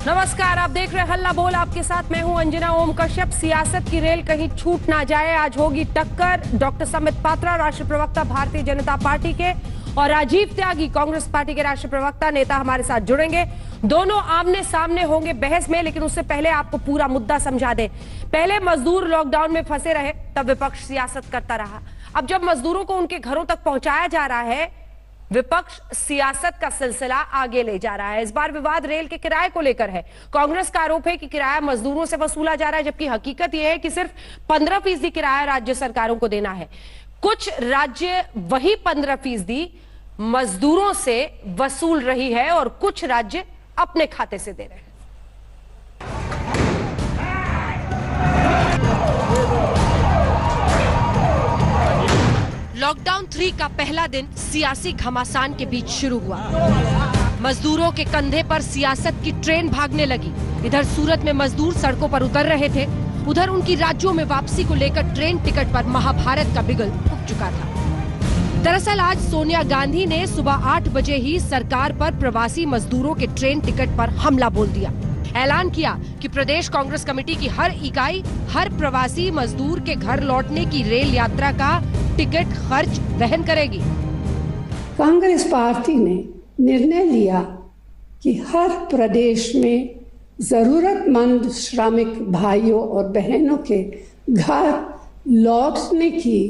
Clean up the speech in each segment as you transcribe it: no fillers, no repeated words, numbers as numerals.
नमस्कार, आप देख रहे हैं हल्ला बोल। आपके साथ मैं हूं अंजना ओम कश्यप। सियासत की रेल कहीं छूट ना जाए, आज होगी टक्कर। डॉक्टर समित पात्रा, राष्ट्रीय प्रवक्ता भारतीय जनता पार्टी के, और राजीव त्यागी, कांग्रेस पार्टी के राष्ट्रीय प्रवक्ता नेता हमारे साथ जुड़ेंगे। दोनों आमने सामने होंगे बहस में, लेकिन उससे पहले आपको पूरा मुद्दा समझा दें। पहले मजदूर लॉकडाउन में फंसे रहे, तब विपक्ष सियासत करता रहा। अब जब मजदूरों को उनके घरों तक पहुंचाया जा रहा है, विपक्ष सियासत का सिलसिला आगे ले जा रहा है। इस बार विवाद रेल के किराए को लेकर है। कांग्रेस का आरोप है कि किराया मजदूरों से वसूला जा रहा है, जबकि हकीकत यह है कि सिर्फ 15% किराया राज्य सरकारों को देना है। कुछ राज्य वही 15% मजदूरों से वसूल रही है और कुछ राज्य अपने खाते से दे रहे हैं। लॉकडाउन 3 का पहला दिन सियासी घमासान के बीच शुरू हुआ। मजदूरों के कंधे पर सियासत की ट्रेन भागने लगी। इधर सूरत में मजदूर सड़कों पर उतर रहे थे, उधर उनकी राज्यों में वापसी को लेकर ट्रेन टिकट पर महाभारत का बिगुल फूट चुका था। दरअसल आज सोनिया गांधी ने सुबह 8 बजे ही सरकार पर प्रवासी मजदूरों के ट्रेन टिकट पर हमला बोल दिया। ऐलान किया कि प्रदेश कांग्रेस कमेटी की हर इकाई हर प्रवासी मजदूर के घर लौटने की रेल यात्रा का टिकट खर्च वहन करेगी। कांग्रेस पार्टी ने निर्णय लिया कि हर प्रदेश में जरूरतमंद श्रमिक भाइयों और बहनों के घर लौटने की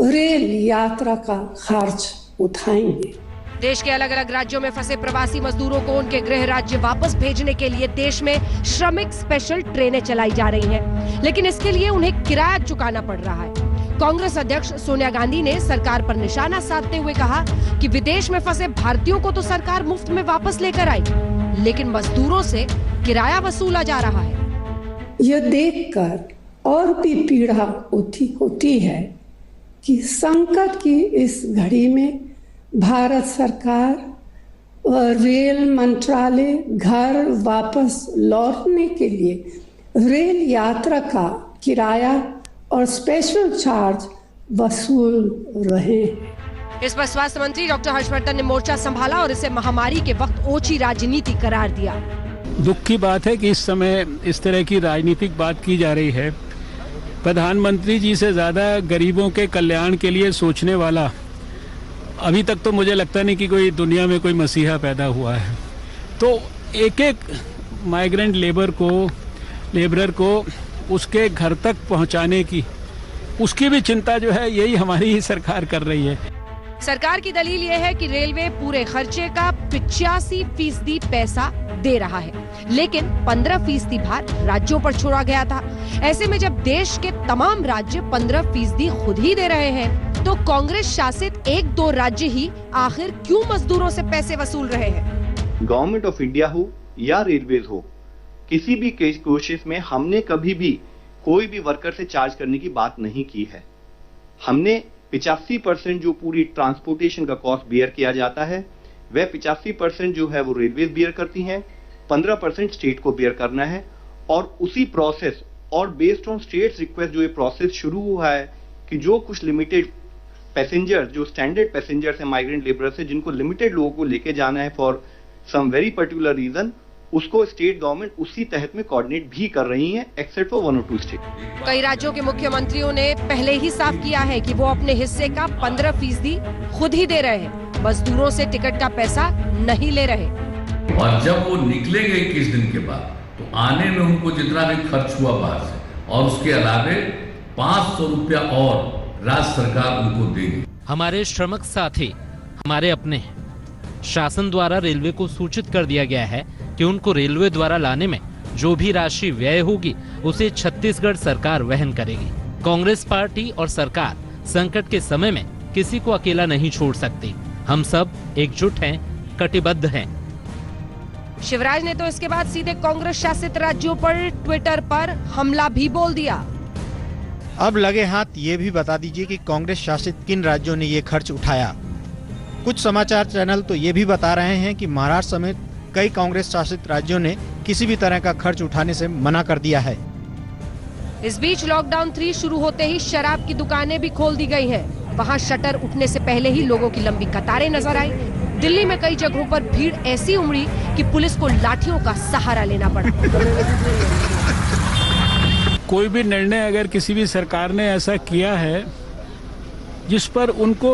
रेल यात्रा का खर्च उठाएंगे। देश के अलग अलग राज्यों में फंसे प्रवासी मजदूरों को उनके गृह राज्य वापस भेजने के लिए देश में श्रमिक स्पेशल ट्रेनें चलाई जा रही हैं, लेकिन इसके लिए उन्हें किराया चुकाना पड़ रहा है। कांग्रेस अध्यक्ष सोनिया गांधी ने सरकार पर निशाना साधते हुए कहा कि विदेश में फंसे भारतीयों को तो सरकार मुफ्त में वापस लेकर आई, लेकिन मजदूरों से किराया वसूला जा रहा है। यह देखकर और भी पीड़ा होती है कि संकट की इस घड़ी में भारत सरकार और रेल मंत्रालय घर वापस लौटने के लिए रेल यात्रा का किराया और स्पेशल चार्ज वसूल रहे हैं। इस पर स्वास्थ्य मंत्री डॉक्टर हर्षवर्धन ने मोर्चा संभाला और इसे महामारी के वक्त ओछी राजनीति करार दिया। दुख की बात है कि इस समय इस तरह की राजनीतिक बात की जा रही है। प्रधानमंत्री जी से ज्यादा गरीबों के कल्याण के लिए सोचने वाला अभी तक तो मुझे लगता नहीं कि कोई दुनिया में कोई मसीहा पैदा हुआ है। तो एक एक माइग्रेंट लेबरर को उसके घर तक पहुंचाने की उसकी भी चिंता जो है यही हमारी ही सरकार कर रही है। सरकार की दलील यह है कि रेलवे पूरे खर्चे का 85% पैसा दे रहा है, लेकिन 15% भार राज्यों पर छोड़ा गया था। ऐसे में जब देश के तमाम राज्य 15% खुद ही दे रहे हैं, तो कांग्रेस शासित 1-2 राज्य ही आखिर क्यों मजदूरों से पैसे वसूल रहे हैं? गवर्नमेंट ऑफ इंडिया हो या रेलवेज हो, किसी भी कोशिश में हमने कभी भी कोई भी वर्कर से चार्ज करने की बात नहीं की है। हमने 85% जो पूरी ट्रांसपोर्टेशन का कॉस्ट बियर किया जाता है, वह 85% जो है वो रेलवेज बियर करती हैं, 15% स्टेट को बियर करना है। और उसी प्रोसेस और बेस्ड ऑन स्टेट्स रिक्वेस्ट जो ये प्रोसेस शुरू हुआ है कि जो कुछ लिमिटेड पैसेंजर, जो स्टैंडर्ड पैसेंजर्स हैं, माइग्रेंट लेबरर्स हैं, जिनको लिमिटेड लोगों को लेके जाना है for some very particular reason, उसको स्टेट गवर्नमेंट उसी तहत में कोऑर्डिनेट भी कर रही है, एक्सेप्ट फॉर 1 और 2 स्टेट। कई राज्यों के मुख्यमंत्रियों ने पहले ही साफ किया है कि वो अपने हिस्से का 15% खुद ही दे रहे हैं, मजदूरों से टिकट का पैसा नहीं ले रहे। और जब वो निकलेंगे 21 दिन के बाद, तो आने में उनको जितना भी खर्च हुआ बाहर से, और उसके अलावे 500 रुपया और राज्य सरकार उनको देगी। हमारे श्रमिक साथी हमारे अपने हैं। शासन द्वारा रेलवे को सूचित कर दिया गया है कि उनको रेलवे द्वारा लाने में जो भी राशि व्यय होगी उसे छत्तीसगढ़ सरकार वहन करेगी। कांग्रेस पार्टी और सरकार संकट के समय में किसी को अकेला नहीं छोड़ सकती। हम सब एकजुट हैं, कटिबद्ध हैं। शिवराज ने तो इसके बाद सीधे कांग्रेस शासित राज्यों पर ट्विटर पर हमला भी बोल दिया। अब लगे हाथ ये भी बता दीजिए कि कांग्रेस शासित किन राज्यों ने ये खर्च उठाया। कुछ समाचार चैनल तो ये भी बता रहे हैं कि महाराष्ट्र समेत कई कांग्रेस शासित राज्यों ने किसी भी तरह का खर्च उठाने से मना कर दिया है। इस बीच लॉकडाउन 3 शुरू होते ही शराब की दुकानें भी खोल दी गई हैं। वहां शटर उठने से पहले ही लोगों की लंबी कतारें नजर आई। दिल्ली में कई जगहों पर भीड़ ऐसी उमड़ी कि पुलिस को लाठियों का सहारा लेना पड़ा। कोई भी निर्णय अगर किसी भी सरकार ने ऐसा किया है जिस पर उनको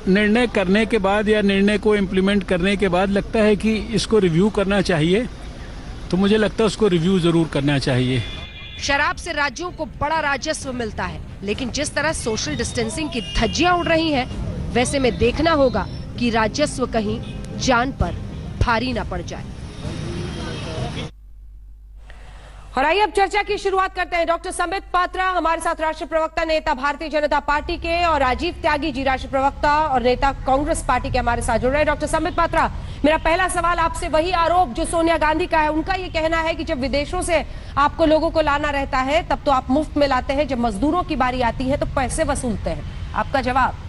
निर्णय करने के बाद या निर्णय को इम्प्लीमेंट करने के बाद लगता है कि इसको रिव्यू करना चाहिए, तो मुझे लगता है उसको रिव्यू जरूर करना चाहिए। शराब से राज्यों को बड़ा राजस्व मिलता है, लेकिन जिस तरह सोशल डिस्टेंसिंग की धज्जियां उड़ रही हैं, वैसे में देखना होगा कि राजस्व कहीं जान पर भारी ना पड़ जाए। और आइए अब चर्चा की शुरुआत करते हैं। डॉक्टर संबित पात्रा हमारे साथ, राष्ट्रीय प्रवक्ता नेता भारतीय जनता पार्टी के, और राजीव त्यागी जी राष्ट्रीय प्रवक्ता और नेता कांग्रेस पार्टी के हमारे साथ जुड़ रहे हैं। डॉक्टर संबित पात्रा, मेरा पहला सवाल आपसे वही आरोप जो सोनिया गांधी का है। उनका ये कहना है कि जब विदेशों से आपको लोगों को लाना रहता है तब तो आप मुफ्त में लाते हैं, जब मजदूरों की बारी आती है तो पैसे वसूलते हैं। आपका जवाब?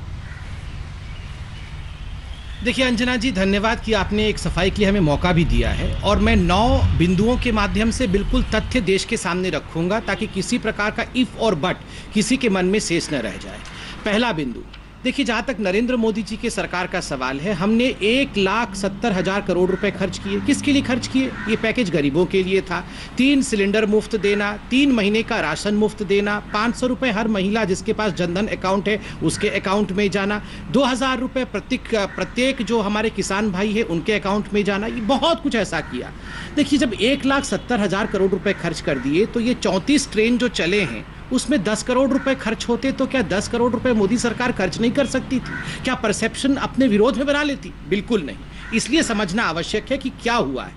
देखिए अंजना जी, धन्यवाद कि आपने एक सफाई के लिए हमें मौका भी दिया है, और मैं 9 बिंदुओं के माध्यम से बिल्कुल तथ्य देश के सामने रखूंगा ताकि किसी प्रकार का इफ और बट किसी के मन में शेष न रह जाए। पहला बिंदु, देखिए जहाँ तक नरेंद्र मोदी जी के सरकार का सवाल है, हमने 1,70,000 करोड़ रुपए खर्च किए। किसके लिए खर्च किए? ये पैकेज गरीबों के लिए था। 3 सिलेंडर मुफ्त देना, 3 महीने का राशन मुफ्त देना, 500 रुपए हर महिला जिसके पास जनधन अकाउंट है उसके अकाउंट में जाना, 2,000 रुपए प्रत्येक जो हमारे किसान भाई है उनके अकाउंट में जाना, ये बहुत कुछ ऐसा किया। देखिए जब 1,70,000 करोड़ रुपए खर्च कर दिए तो ये 34 ट्रेन जो चले हैं उसमें 10 करोड़ रुपए खर्च होते तो क्या 10 करोड़ रुपए मोदी सरकार खर्च नहीं कर सकती थी? क्या परसेप्शन अपने विरोध में बना लेती? बिल्कुल नहीं। इसलिए समझना आवश्यक है कि क्या हुआ है।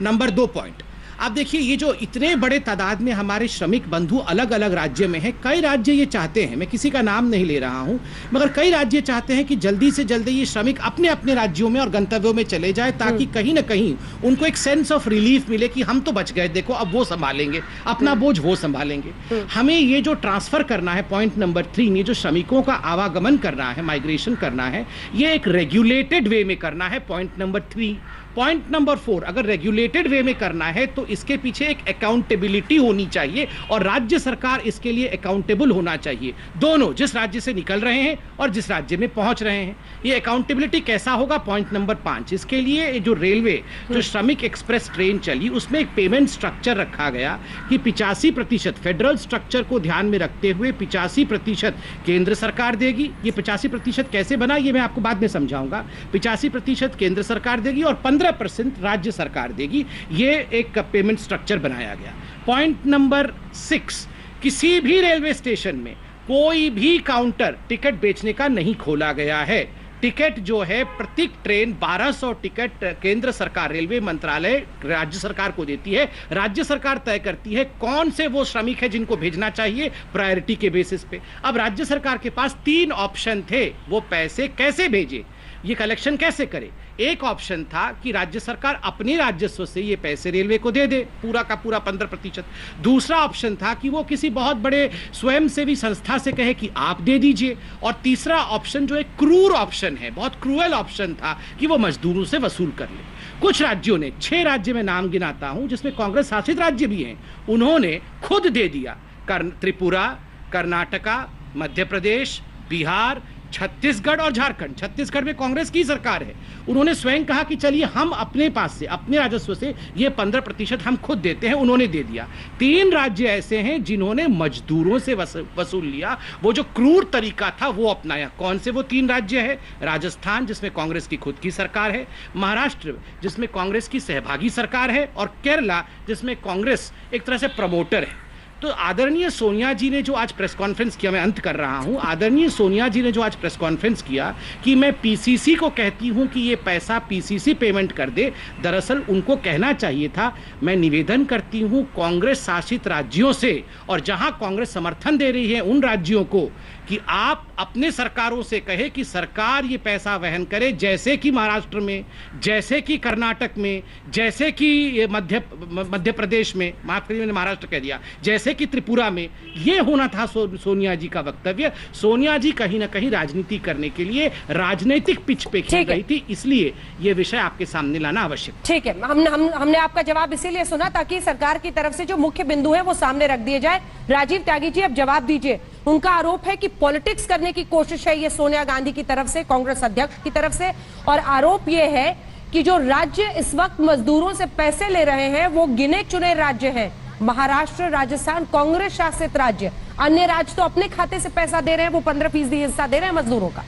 नंबर 2 पॉइंट, आप देखिए ये जो इतने बड़े तादाद में हमारे श्रमिक बंधु अलग अलग राज्य में हैं, कई राज्य ये चाहते हैं, मैं किसी का नाम नहीं ले रहा हूं, मगर कई राज्य चाहते हैं कि जल्दी से जल्दी ये श्रमिक अपने अपने राज्यों में और गंतव्यों में चले जाए ताकि कहीं ना कहीं उनको एक सेंस ऑफ रिलीफ मिले कि हम तो बच गए, देखो अब वो संभालेंगे, अपना बोझ वो संभालेंगे। हमें ये जो ट्रांसफर करना है, पॉइंट नंबर 3, ये जो श्रमिकों का आवागमन करना है, माइग्रेशन करना है, ये एक रेगुलेटेड वे में करना है, पॉइंट नंबर 3। पॉइंट नंबर 4, अगर रेगुलेटेड वे में करना है तो इसके पीछे एक अकाउंटेबिलिटी होनी चाहिए और राज्य सरकार इसके लिए अकाउंटेबल होना चाहिए, दोनों, जिस राज्य से निकल रहे हैं और जिस राज्य में पहुंच रहे हैं। ये अकाउंटेबिलिटी कैसा होगा? पॉइंट नंबर 5, इसके लिए जो रेलवे जो श्रमिक एक्सप्रेस ट्रेन चली उसमें एक पेमेंट स्ट्रक्चर रखा गया कि 85% फेडरल स्ट्रक्चर को ध्यान में रखते हुए 85% केंद्र सरकार देगी। ये 85% कैसे बना ये मैं आपको बाद में समझाऊंगा। 85% केंद्र सरकार देगी और 15% राज्य सरकार देगी। ये एक पेमेंट स्ट्रक्चर बनाया गया। पॉइंट नंबर 6, किसी भी रेलवे स्टेशन में कोई भी काउंटर टिकट बेचने का नहीं खोला गया है। टिकट जो है प्रत्येक ट्रेन 1200 टिकट केंद्र सरकार रेलवे मंत्रालय राज्य सरकार को देती है। राज्य सरकार तय करती है कौन से वो श्रमिक है जिनको भेजना चाहिए प्रायोरिटी के बेसिस पे। अब राज्य सरकार के पास 3 ऑप्शन थे, वो पैसे कैसे भेजे, ये कलेक्शन कैसे करे। एक ऑप्शन था कि राज्य सरकार अपने राजस्व से ये पैसे रेलवे को दे दे, पूरा का पूरा 15%। दूसरा ऑप्शन था कि वो किसी बहुत बड़े स्वयंसेवी संस्था से कहे कि आप दे दीजिए। और तीसरा ऑप्शन जो एक क्रूर ऑप्शन है, बहुत क्रूएल ऑप्शन था, कि वो मजदूरों से वसूल कर ले। कुछ राज्यों ने, 6 राज्य में नाम गिनाता हूं जिसमें कांग्रेस शासित राज्य भी हैं, उन्होंने खुद दे दिया। त्रिपुरा, कर्नाटका, मध्य प्रदेश, बिहार, छत्तीसगढ़ और झारखंड। छत्तीसगढ़ में कांग्रेस की सरकार है, उन्होंने स्वयं कहा कि चलिए हम अपने पास से, अपने राजस्व से ये 15% हम खुद देते हैं, उन्होंने दे दिया। 3 राज्य ऐसे हैं जिन्होंने मजदूरों से वसूल लिया, वो जो क्रूर तरीका था वो अपनाया। कौन से वो 3 राज्य है? राजस्थान जिसमें कांग्रेस की खुद की सरकार है, महाराष्ट्र जिसमें कांग्रेस की सहभागी सरकार है, और केरला जिसमें कांग्रेस एक तरह से प्रमोटर है। तो आदरणीय सोनिया जी ने जो आज प्रेस कॉन्फ्रेंस किया, मैं अंत कर रहा हूं, आदरणीय सोनिया जी ने जो आज प्रेस कॉन्फ्रेंस किया कि मैं पीसीसी को कहती हूं कि ये पैसा पीसीसी पेमेंट कर दे, दरअसल उनको कहना चाहिए था, मैं निवेदन करती हूं कांग्रेस शासित राज्यों से और जहां कांग्रेस समर्थन दे रही है उन राज्यों को कि आप अपने सरकारों से कहे कि सरकार ये पैसा वहन करे, जैसे कि महाराष्ट्र में, जैसे कि कर्नाटक में, जैसे कि मध्य प्रदेश में, माफ करिए मैंने महाराष्ट्र कह दिया, जैसे कि त्रिपुरा में। ये होना था सोनिया जी का वक्तव्य। सोनिया जी कहीं ना कहीं राजनीति करने के लिए राजनीतिक पिच पे खेल रही थी, इसलिए ये विषय आपके सामने लाना आवश्यक। ठीक है, हमने आपका जवाब इसीलिए सुना ताकि सरकार की तरफ से जो मुख्य बिंदु है वो सामने रख दिए जाए। राजीव त्यागी जी अब जवाब दीजिए, उनका आरोप है कि पॉलिटिक्स करने की कोशिश है ये सोनिया गांधी की तरफ से, कांग्रेस अध्यक्ष की तरफ से। और आरोप ये है कि जो राज्य इस वक्त मजदूरों से पैसे ले रहे हैं वो गिने चुने राज्य हैं, महाराष्ट्र, राजस्थान, कांग्रेस शासित राज्य। अन्य राज्य तो अपने खाते से पैसा दे रहे हैं, वो 15% हिस्सा दे रहे हैं मजदूरों का।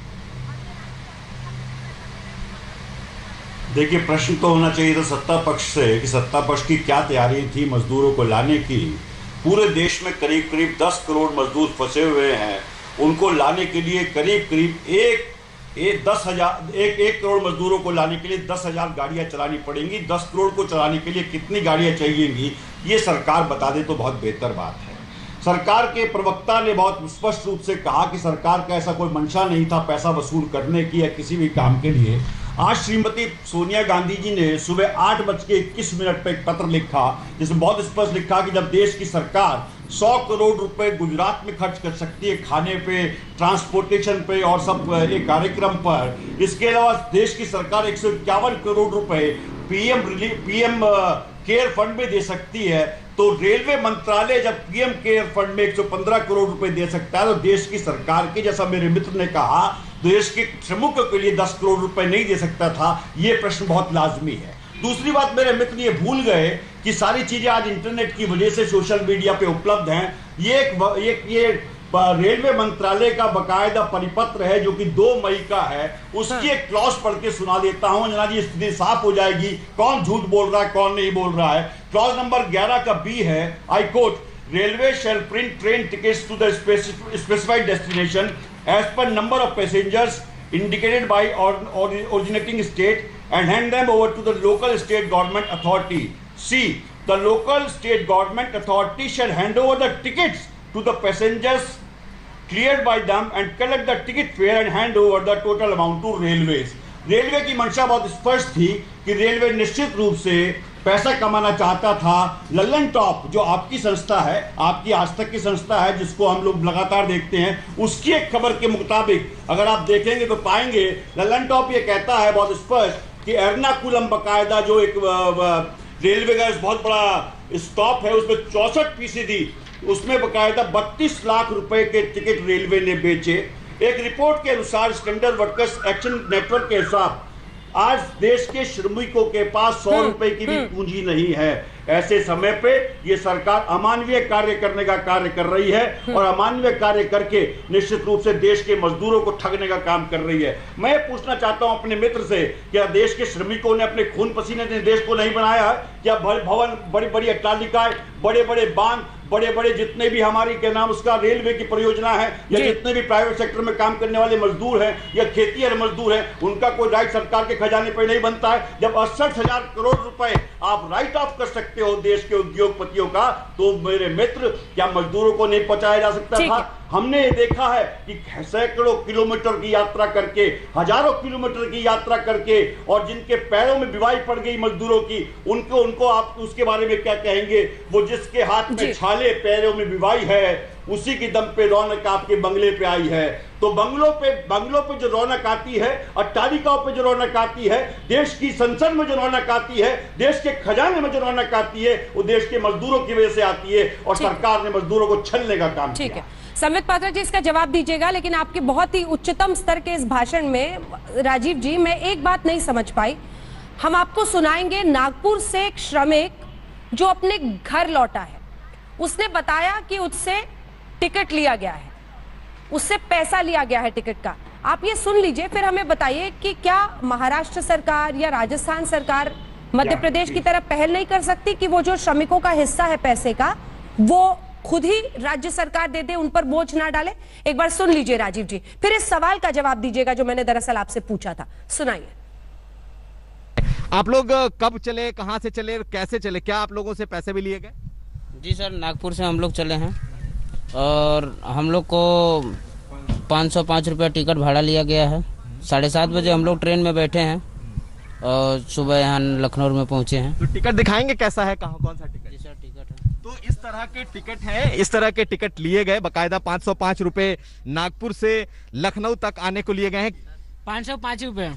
देखिए, प्रश्न तो होना चाहिए था सत्ता पक्ष से कि सत्ता पक्ष की क्या तैयारी थी मजदूरों को लाने की। पूरे देश में करीब करीब 10 करोड़ मजदूर फंसे हुए हैं, उनको लाने के लिए करीब करीब एक करोड़ मजदूरों को लाने के लिए 10,000 गाड़ियां चलानी पड़ेंगी। 10 करोड़ को चलाने के लिए कितनी गाड़ियां चाहिएंगी, ये सरकार बता दे तो बहुत बेहतर बात है। सरकार के प्रवक्ता ने बहुत स्पष्ट रूप से कहा कि सरकार का ऐसा कोई मंशा नहीं था पैसा वसूल करने की या किसी भी काम के लिए। आज श्रीमती सोनिया गांधी जी ने सुबह 8:21 पर एक पत्र लिखा जिसमें बहुत स्पष्ट लिखा कि जब देश की सरकार 100 करोड़ रुपए गुजरात में खर्च कर सकती है खाने पे, ट्रांसपोर्टेशन पे और सब एक कार्यक्रम पर, इसके अलावा देश की सरकार 151 करोड़ रुपए पीएम केयर फंड में दे सकती है, तो रेलवे मंत्रालय जब पीएम केयर फंड में 115 करोड़ रुपए दे सकता है तो देश की सरकार के, जैसा मेरे मित्र ने कहा, देश के श्रमिकों के लिए 10 करोड़ रुपए नहीं दे सकता था। ये प्रश्न बहुत लाजमी है। दूसरी बात, मेरे मित्र ये भूल गए कि सारी चीजें आज इंटरनेट की वजह से सोशल मीडिया पे उपलब्ध हैं। ये रेलवे मंत्रालय का बकायदा परिपत्र है जो कि 2 मई का है, उसकी एक क्लॉज पढ़ के सुना देता हूं जना जी, स्थिति साफ हो जाएगी कौन झूठ बोल रहा है कौन नहीं बोल रहा है। क्लॉज नंबर 11 का बी है, I quote, railway shall print train tickets to the specified destination as per number of passengers indicated by originating state and hand them over to the local state government authority. C. The local state government authority shall hand over the tickets to the passengers cleared by them and collect the ticket fare and hand over the total amount to railways. Railway की मंशा बहुत स्पष्ट थी कि railway निश्चित रूप से पैसा कमाना चाहता था। लल्लन टॉप जो आपकी संस्था है, आपकी आज तक की संस्था है जिसको हम लोग लगातार देखते हैं, उसकी एक खबर के मुताबिक अगर आप देखेंगे तो पाएंगे लल्लन टॉप ये कहता है बहुत स्पष्ट कि एर्नाकुलम बकायदा जो एक रेलवे का बहुत बड़ा स्टॉप है उसमें 64%, उसमें बकायदा 32 लाख रुपए के टिकट रेलवे ने बेचे। एक रिपोर्ट के अनुसार स्टैंडर्ड वर्कर्स एक्शन नेटवर्क के हिसाब आज देश के श्रमिकों के पास 100 रुपए की भी पूंजी नहीं है। ऐसे समय पे ये सरकार अमानवीय कार्य करने का कार्य कर रही है और अमानवीय कार्य करके निश्चित रूप से देश के मजदूरों को ठगने का काम कर रही है। मैं पूछना चाहता हूं अपने मित्र से, क्या देश के श्रमिकों ने अपने खून पसीने ने देश को नहीं बनाया है? क्या भवन, बड़ी बड़ी अट्टालिकाएं, बड़े बड़े बांध, बड़े बड़े जितने भी हमारी क्या नाम उसका रेलवे की परियोजना है या जितने भी प्राइवेट सेक्टर में काम करने वाले मजदूर हैं या खेतिहर मजदूर हैं, उनका कोई राइट सरकार के खजाने पर नहीं बनता है? जब 68,000 करोड़ रुपए आप राइट ऑफ कर सकते हो देश के उद्योगपतियों का, तो मेरे मित्र क्या मजदूरों को नहीं पहुंचाया जा सकता था? हमने ये देखा है कि सैकड़ों किलोमीटर की यात्रा करके, हजारों किलोमीटर की यात्रा करके और जिनके पैरों में बीमारी पड़ गई मजदूरों की, उनको आप उसके बारे में क्या कहेंगे? वो जिसके हाथ में छाले, पैरों में बीमारी है, उसी की दम पे रौनक आपके बंगले पे आई है। तो बंगलों पे जो रौनक आती है, अट्टालिकाओं पे जो रौनक आती है, देश की संसद में जो रौनक आती है, देश के खजाने में जो रौनक आती है, वो देश के मजदूरों की वजह से आती है और सरकार ने मजदूरों को छलने का काम किया। ठीक है, संबित पात्रा जी इसका जवाब दीजिएगा, लेकिन आपके बहुत ही उच्चतम स्तर के इस भाषण में राजीव जी मैं एक बात नहीं समझ पाई। हम आपको सुनाएंगे नागपुर से एक श्रमिक जो अपने घर लौटा है, उसने बताया कि उससे टिकट लिया गया है, उससे पैसा लिया गया है टिकट का। आप ये सुन लीजिए, फिर हमें बताइए कि क्या महाराष्ट्र सरकार या राजस्थान सरकार मध्य प्रदेश की तरह पहल नहीं कर सकती कि वो जो श्रमिकों का हिस्सा है पैसे का वो खुद ही राज्य सरकार दे दे, उन पर बोझ ना डाले? एक बार सुन लीजिए राजीव जी, फिर इस सवाल का जवाब दीजिएगा जो मैंने दरअसल आपसे पूछा था। सुनाइए। आप लोग कब चले, कहां से चले, कैसे चले, क्या आप लोगों से पैसे भी लिए गए? जी सर, नागपुर से हम लोग चले हैं और हम लोग को 505 रुपया टिकट भाड़ा लिया गया है। 7:30 बजे हम लोग ट्रेन में बैठे हैं और सुबह यहाँ लखनऊ में पहुँचे हैं। तो टिकट दिखाएंगे कैसा है, कहाँ कौन सा टिकट? जी सर, टिकट है। तो इस तरह के टिकट हैं, इस तरह के टिकट लिए गए, बकायदा 505 रुपए नागपुर से लखनऊ तक आने को लिए गए हैं। 505 रुपये।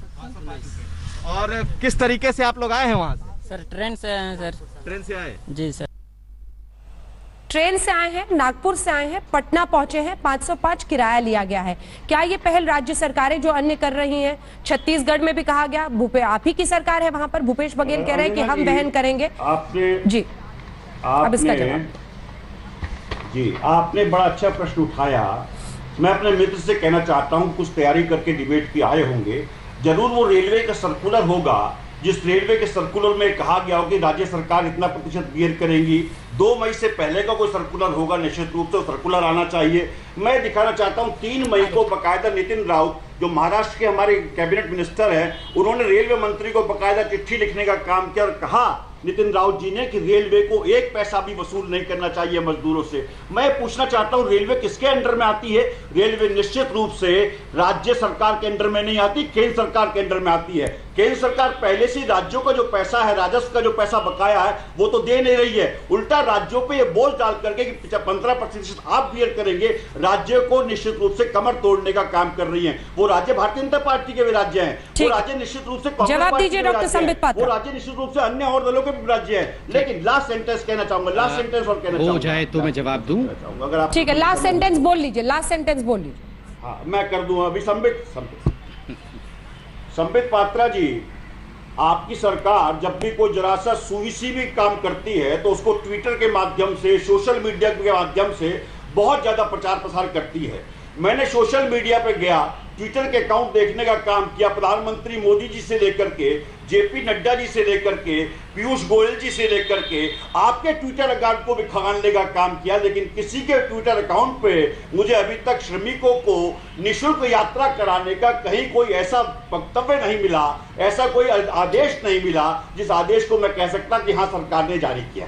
और किस तरीके से आप लोग आए हैं वहाँ से? सर ट्रेन से आए हैं सर। ट्रेन से आए? जी सर। ट्रेन से आए हैं, नागपुर से आए हैं, पटना पहुंचे हैं, 505 किराया लिया गया है। क्या ये पहल राज्य सरकारें जो अन्य कर रही हैं? छत्तीसगढ़ में भी कहा गया, आप ही की सरकार है वहां पर, भूपेश बघेल कह रहे हैं कि हम वहन करेंगे। आपने बड़ा अच्छा प्रश्न उठाया। मैं अपने मित्र से कहना चाहता हूं, कुछ तैयारी करके डिबेट की आए होंगे, जरूर वो रेलवे का सर्कुलर होगा जिस रेलवे के सर्कुलर में कहा गया हो कि राज्य सरकार इतना प्रतिशत बियर करेंगी। 2 मई से पहले का कोई सर्कुलर होगा, निश्चित रूप से सर्कुलर आना चाहिए। मैं दिखाना चाहता हूं 3 मई को बकायदा नितिन राउत जो महाराष्ट्र के हमारे कैबिनेट मिनिस्टर हैं, उन्होंने रेलवे मंत्री को बकायदा चिट्ठी लिखने का काम किया और कहा नितिन राउत जी ने कि रेलवे को 1 पैसा भी वसूल नहीं करना चाहिए मजदूरों से। मैं पूछना चाहता हूं रेलवे किसके अंडर में आती है? रेलवे निश्चित रूप से राज्य सरकार के अंडर में नहीं आती, केंद्र सरकार के अंडर में आती है। केंद्र सरकार पहले से राज्यों का जो पैसा है, राजस्व का जो पैसा बकाया है, वो तो दे नहीं रही है। उल्टा राज्यों पे ये बोझ डाल करके कि 15% आप बियर करेंगे, राज्यों को निश्चित रूप से कमर तोड़ने का काम कर रही है। वो राज्य भारतीय जनता पार्टी के भी राज्य हैं, वो राज्य निश्चित रूप से जवाब दीजिए डॉक्टर संबित पात्रा। वो राज्य निश्चित रूप से अन्य और दलों के भी राज्य है। लेकिन लास्ट सेंटेंस कहना चाहूंगा, लास्ट सेंटेंस और कहना हो जाए तो मैं जवाब दूं। अगर आप ठीक है, लास्ट सेंटेंस बोल लीजिए, लास्ट सेंटेंस बोल लीजिए। हाँ, मैं कर दूंगा अभी। संबित पात्रा जी, आपकी सरकार जब भी कोई जरा सा सुविसी भी काम करती है तो उसको ट्विटर के माध्यम से, सोशल मीडिया के माध्यम से बहुत ज्यादा प्रचार प्रसार करती है। मैंने सोशल मीडिया पे गया, ट्विटर के अकाउंट देखने का काम किया, प्रधानमंत्री मोदी जी से लेकर के, जेपी नड्डा जी से लेकर के, पीयूष गोयल जी से लेकर के आपके ट्विटर अकाउंट को भी खंगालने का काम किया, लेकिन किसी के ट्विटर अकाउंट पे मुझे अभी तक श्रमिकों को निःशुल्क यात्रा कराने का कहीं कोई ऐसा वक्तव्य नहीं मिला, ऐसा कोई आदेश नहीं मिला जिस आदेश को मैं कह सकता कि हाँ सरकार ने जारी किया।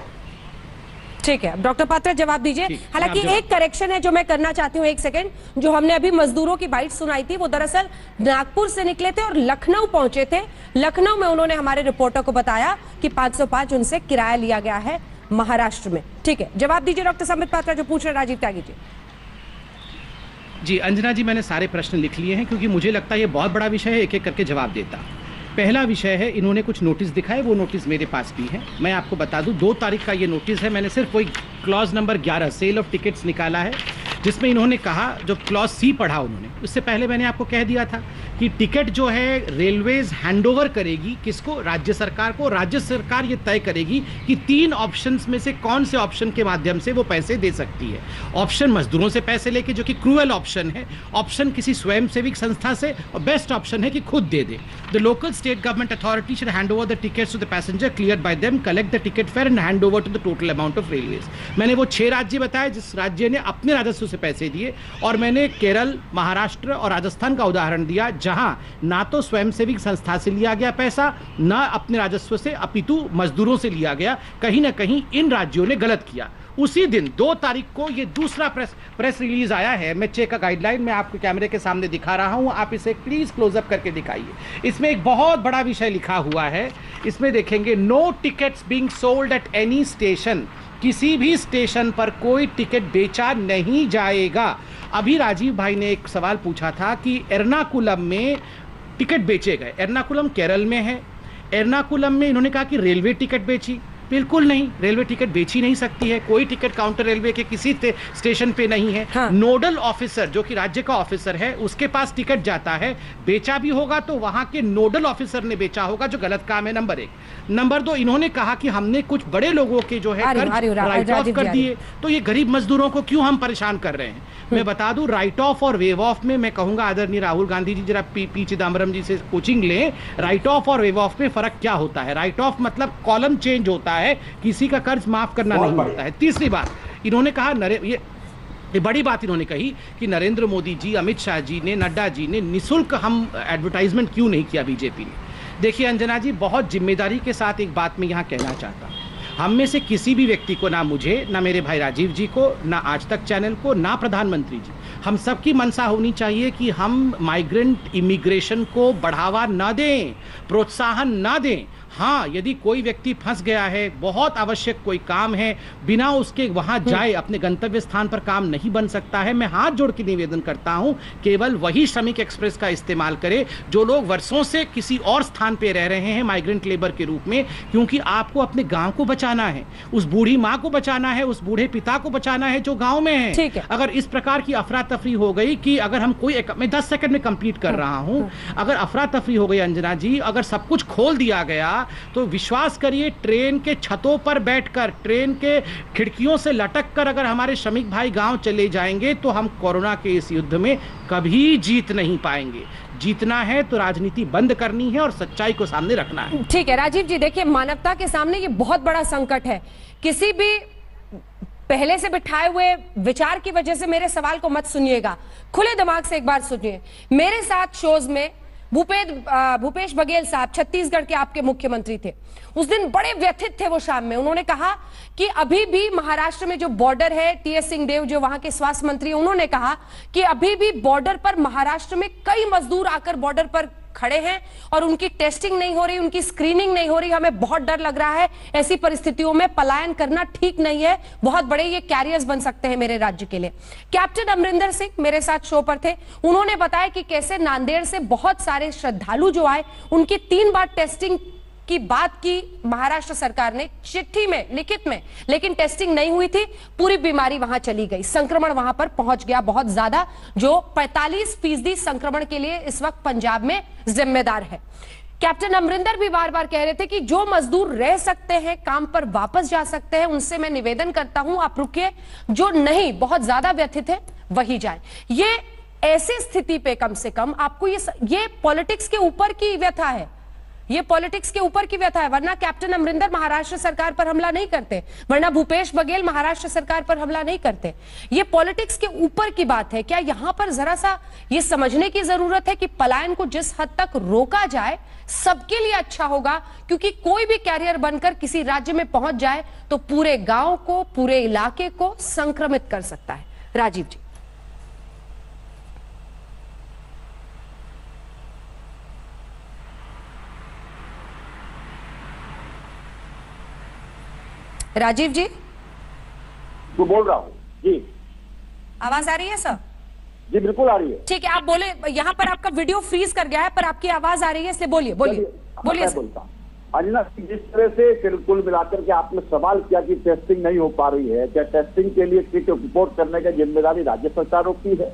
ठीक है, डॉक्टर पात्रा जवाब दीजिए। हालांकि एक करेक्शन है जो मैं करना चाहती हूँ, 1 सेकेंड। जो हमने अभी मजदूरों की बाइट सुनाई थी वो दरअसल नागपुर से निकले थे और लखनऊ पहुंचे थे। लखनऊ में उन्होंने हमारे रिपोर्टर को बताया कि 505 उनसे किराया लिया गया है महाराष्ट्र में। ठीक है, जवाब दीजिए डॉक्टर संबित पात्रा जो पूछ रहे राजीव त्यागी जी। जी अंजना जी, मैंने सारे प्रश्न लिख लिए हैं क्योंकि मुझे लगता है ये बहुत बड़ा विषय है, एक एक करके जवाब देता। पहला विषय है, इन्होंने कुछ नोटिस दिखाए, वो नोटिस मेरे पास भी है। मैं आपको बता दूं 2 तारीख का ये नोटिस है। मैंने सिर्फ वही clause number 11 sale of tickets निकाला है, जिसमें इन्होंने कहा, जो क्लॉज सी पढ़ा उन्होंने, उससे पहले मैंने आपको कह दिया था कि टिकट जो है रेलवेज हैंडओवर करेगी किसको? राज्य सरकार को। राज्य सरकार ये तय करेगी कि 3 ऑप्शंस में से कौन से ऑप्शन के माध्यम से वो पैसे दे सकती है। ऑप्शन मजदूरों से पैसे लेके, जो कि क्रूअल ऑप्शन है, ऑप्शन किसी स्वयंसेवी संस्था से, और बेस्ट ऑप्शन है कि खुद दे दे। The local state government authority should hand over the tickets to the passenger cleared by them, collect the ticket fare and hand over to the total amount of railways. मैंने वो 6 राज्य बताए जिस राज्य ने अपने राजस्व से पैसे दिए, और मैंने केरल, महाराष्ट्र और राजस्थान का उदाहरण दिया, जहां ना तो स्वयंसेवी संस्था से लिया गया पैसा, ना अपने राजस्व से, अपितु मजदूरों से लिया गया। कहीं ना कहीं इन राज्यों ने गलत किया। उसी दिन 2 तारीख को ये दूसरा प्रेस रिलीज आया है। मैं चेक का गाइडलाइन मैं आपको कैमरे के सामने दिखा रहा हूं, आप इसे प्लीज क्लोजअप करके दिखाइए। इसमें एक बहुत बड़ा विषय लिखा हुआ है। इसमें देखेंगे, no tickets being sold at any station, किसी भी स्टेशन पर कोई टिकट बेचा नहीं जाएगा। अभी राजीव भाई ने एक सवाल पूछा था कि एर्नाकुलम में टिकट बेचे गए। एर्नाकुलम केरल में है। एर्नाकुलम में इन्होंने कहा कि रेलवे टिकट बेची। बिल्कुल नहीं, रेलवे टिकट बेची नहीं सकती है। कोई टिकट काउंटर रेलवे के किसी स्टेशन पे नहीं है। हाँ। नोडल ऑफिसर जो कि राज्य का ऑफिसर है, उसके पास टिकट जाता है। बेचा भी होगा तो वहां के नोडल ऑफिसर ने बेचा होगा, जो गलत काम है, नंबर 1। नंबर 2, इन्होंने कहा कि हमने कुछ बड़े लोगों के जो है राइट ऑफ कर दिए, तो ये गरीब मजदूरों को क्यों हम परेशान कर रहे हैं। मैं बता दूं, राइट ऑफ और वेव ऑफ में मैं कहूंगा आदरणीय राहुल गांधी जी जरा पी चिदम्बरम जी से कोचिंग लें। राइट ऑफ और वेव ऑफ में फर्क क्या होता है? राइट ऑफ मतलब कॉलम चेंज होता है, किसी का कर्ज माफ करना नहीं होता है। तीसरी बात इन्होंने कहा, ये बड़ी बात इन्होंने कही कि नरेंद्र मोदी जी, अमित शाह जी ने, नड्डा जी ने निःशुल्क हम एडवर्टाइजमेंट क्यों नहीं किया बीजेपी ने। देखिए अंजना जी, बहुत जिम्मेदारी के साथ एक बात मैं यहाँ कहना चाहता हूँ। हम में से किसी भी व्यक्ति को, ना मुझे, ना मेरे भाई राजीव जी को, ना आज तक चैनल को, ना प्रधानमंत्री जी, हम सबकी मनसा होनी चाहिए कि हम माइग्रेंट इमिग्रेशन को बढ़ावा ना दें, प्रोत्साहन ना दें। हाँ, यदि कोई व्यक्ति फंस गया है, बहुत आवश्यक कोई काम है, बिना उसके वहां जाए अपने गंतव्य स्थान पर काम नहीं बन सकता है, मैं हाथ जोड़ के निवेदन करता हूं केवल वही श्रमिक एक्सप्रेस का इस्तेमाल करे जो लोग वर्षों से किसी और स्थान पे रह रहे हैं माइग्रेंट लेबर के रूप में, क्योंकि आपको अपने गांव को बचाना है, उस बूढ़ी माँ को बचाना है, उस बूढ़े पिता को बचाना है जो गांव में है। अगर इस प्रकार की अफरा तफरी हो गई कि अगर हम कोई मैं 10 सेकंड में कंप्लीट कर रहा हूं, अगर अफरा तफरी हो गई अंजना जी, अगर सब कुछ खोल दिया गया तो विश्वास करिए ट्रेन के छतों पर बैठकर, ट्रेन के खिड़कियों से लटक कर अगर हमारे श्रमिक भाई गांव चले जाएंगे तो हम कोरोना के इस युद्ध में कभी जीत नहीं पाएंगे। जीतना है तो राजनीति बंद करनी है और सच्चाई को सामने रखना है। ठीक है राजीव जी, देखिए मानवता के सामने ये बहुत बड़ा संकट है। किसी भी पहले से बिठाए हुए विचार की वजह से मेरे सवाल को मत सुनिएगा, खुले दिमाग से एक बार सुनिए। मेरे साथ शोज में भूपेश बघेल साहब छत्तीसगढ़ के आपके मुख्यमंत्री थे, उस दिन बड़े व्यथित थे वो शाम में। उन्होंने कहा कि अभी भी महाराष्ट्र में जो बॉर्डर है, टीएस सिंहदेव जो वहां के स्वास्थ्य मंत्री, उन्होंने कहा कि अभी भी बॉर्डर पर महाराष्ट्र में कई मजदूर आकर बॉर्डर पर खड़े हैं और उनकी टेस्टिंग नहीं हो रही, उनकी स्क्रीनिंग नहीं हो रही। हमें बहुत डर लग रहा है, ऐसी परिस्थितियों में पलायन करना ठीक नहीं है, बहुत बड़े ये कैरियर्स बन सकते हैं मेरे राज्य के लिए। कैप्टन अमरिंदर सिंह मेरे साथ शो पर थे, उन्होंने बताया कि कैसे नांदेड़ से बहुत सारे श्रद्धालु जो आए उनकी 3 बार टेस्टिंग की बात की महाराष्ट्र सरकार ने चिट्ठी में, लिखित में, लेकिन टेस्टिंग नहीं हुई थी, पूरी बीमारी वहां चली गई, संक्रमण वहां पर पहुंच गया बहुत ज्यादा, जो 45% संक्रमण के लिए इस वक्त पंजाब में जिम्मेदार है। कैप्टन अमरिंदर भी बार बार कह रहे थे कि जो मजदूर रह सकते हैं, काम पर वापस जा सकते हैं, उनसे मैं निवेदन करता हूं आप रुकिए, जो नहीं बहुत ज्यादा व्यथित है वही जाए। ये ऐसी स्थिति पे कम से कम आपको ये पॉलिटिक्स के ऊपर की व्यथा है, ये पॉलिटिक्स के ऊपर की व्यथा है, वरना कैप्टन अमरिंदर महाराष्ट्र सरकार पर हमला नहीं करते, वरना भूपेश बघेल महाराष्ट्र सरकार पर हमला नहीं करते। ये पॉलिटिक्स के ऊपर की बात है। क्या यहां पर जरा सा ये समझने की जरूरत है कि पलायन को जिस हद तक रोका जाए सबके लिए अच्छा होगा, क्योंकि कोई भी कैरियर बनकर किसी राज्य में पहुंच जाए तो पूरे गांव को, पूरे इलाके को संक्रमित कर सकता है। राजीव जी। राजीव जी तो बोल रहा हूँ जी, आवाज आ रही है सर? जी बिल्कुल आ रही है। ठीक है, आप बोले। यहाँ पर आपका वीडियो फ्रीज कर गया है पर आपकी आवाज आ रही है, इसलिए बोलिए बोलिए बोलिए। अंजना, जिस तरह से कुल मिलाकर के आपने सवाल किया कि टेस्टिंग नहीं हो पा रही है, क्या टेस्टिंग के लिए किट रिपोर्ट करने की जिम्मेदारी राज्य सरकारों की है?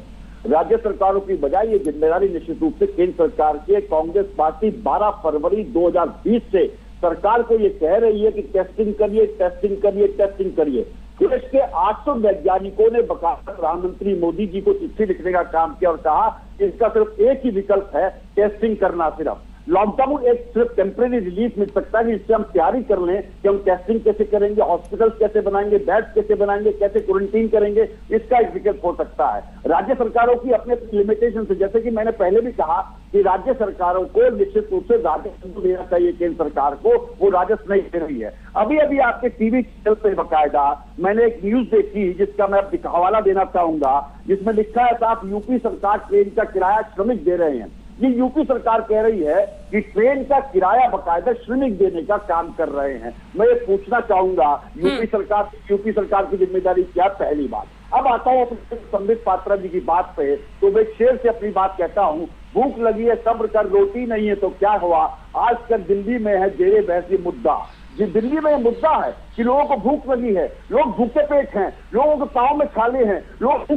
राज्य सरकारों की बजाय ये जिम्मेदारी निश्चित रूप से केंद्र सरकार की है। कांग्रेस पार्टी 12 फरवरी 2020 से सरकार को ये कह रही है कि टेस्टिंग करिए, टेस्टिंग करिए, टेस्टिंग करिए। देश के 800 वैज्ञानिकों ने बकायदा प्रधानमंत्री मोदी जी को चिट्ठी लिखने का काम किया और कहा कि इसका सिर्फ एक ही विकल्प है, टेस्टिंग करना। सिर्फ लॉकडाउन एक सिर्फ टेम्परेरी रिलीफ मिल सकता है, इससे हम तैयारी कर लें कि हम टेस्टिंग कैसे करेंगे, हॉस्पिटल कैसे बनाएंगे, बेड कैसे बनाएंगे, कैसे क्वारंटीन करेंगे, इसका एक विकल्प हो सकता है। राज्य सरकारों की अपने लिमिटेशन से, जैसे कि मैंने पहले भी कहा कि राज्य सरकारों को निश्चित रूप से राजस्व देना चाहिए केंद्र सरकार को, वो राजस्व नहीं दे रही है। अभी अभी आपके टीवी चैनल पे बकायदा मैंने एक न्यूज देखी जिसका मैं हवाला देना चाहूंगा, जिसमें लिखा है साहब यूपी सरकार ट्रेन का किराया श्रमिक दे रहे हैं। ये यूपी सरकार कह रही है कि ट्रेन का किराया बकायदा श्रमिक देने का काम कर रहे हैं। मैं ये पूछना चाहूंगा यूपी सरकार की जिम्मेदारी क्या? पहली बात। अब आता है संबित पात्रा जी की बात पे, तो मैं शेर से अपनी बात कहता हूं, भूख लगी है सब्र कर, रोटी नहीं है तो क्या हुआ, आजकल दिल्ली में है जेरे बहस ये मुद्दा। जी दिल्ली में मुद्दा है कि लोगों को भूख लगी है, लोग भूखे पेट हैं, लोगों के पांव में छाले हैं, लोग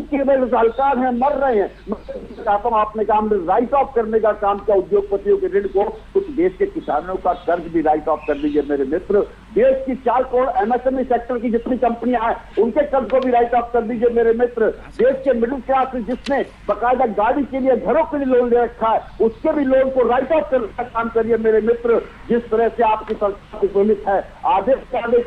हड़ताल हैं, मर रहे हैं। मैं चाहता हूं आपने काम राइट ऑफ करने का काम किया उद्योगपतियों के ऋण को, कुछ देश के किसानों का कर्ज भी राइट ऑफ कर दीजिए मेरे मित्र। देश की 4 करोड़ एमएसएमई सेक्टर की जितनी कंपनियां हैं उनके कर्ज को भी राइट ऑफ कर दीजिए मेरे मित्र। देश के मिडिल क्लास जिसने बकायदा गाड़ी के लिए, घरों के लिए लोन ले रखा है, उसके भी लोन को राइट ऑफ करने का काम करिए मेरे मित्र। जिस तरह से आपकी सरकार है, आदेश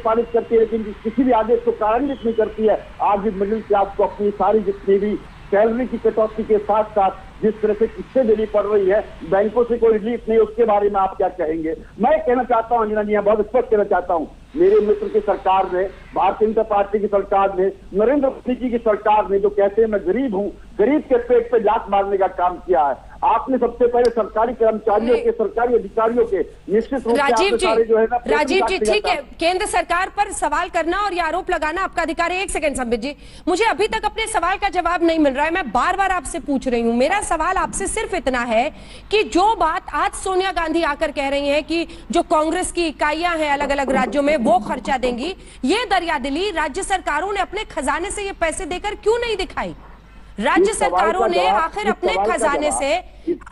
पारित करती है लेकिन किसी भी आदेश को कार्यान्वित नहीं करती है। आज भी मिडिल क्लास को अपनी सारी जितनी भी सैलरी की कटौती के साथ साथ जिस तरह से किस्से देनी पड़ रही है, बैंकों से कोई रिलीफ नहीं, उसके बारे में आप क्या कहेंगे? मैं कहना चाहता हूं अंजना जी, बहुत स्पष्ट कहना चाहता हूं, मेरे मित्र की सरकार ने, भारतीय जनता पार्टी की सरकार ने, नरेंद्र मोदी जी की सरकार ने जो कहते हैं मैं गरीब हूं, गरीब के पेट पे लात मारने का काम किया है। आपने सबसे पहले सरकारी कर्मचारियों के, सरकारी अधिकारियों के निश्चित रूप से राजीव जी, जो है ना, राजीव जी ठीक है, केंद्र सरकार पर सवाल करना और ये आरोप लगाना आपका अधिकार है। एक सेकंड संबित जी, मुझे अभी तक अपने सवाल का जवाब नहीं मिल रहा है, मैं बार बार आपसे पूछ रही हूं। मेरा सवाल आपसे सिर्फ इतना है कि जो बात आज सोनिया गांधी आकर कह रही हैं कि जो कांग्रेस की इकाइयां हैं अलग अलग राज्यों में वो खर्चा देंगी, ये दरियादिली राज्य सरकारों ने अपने खजाने से ये पैसे देकर क्यों नहीं दिखाई? राज्य सरकारों ने आखिर अपने खजाने से,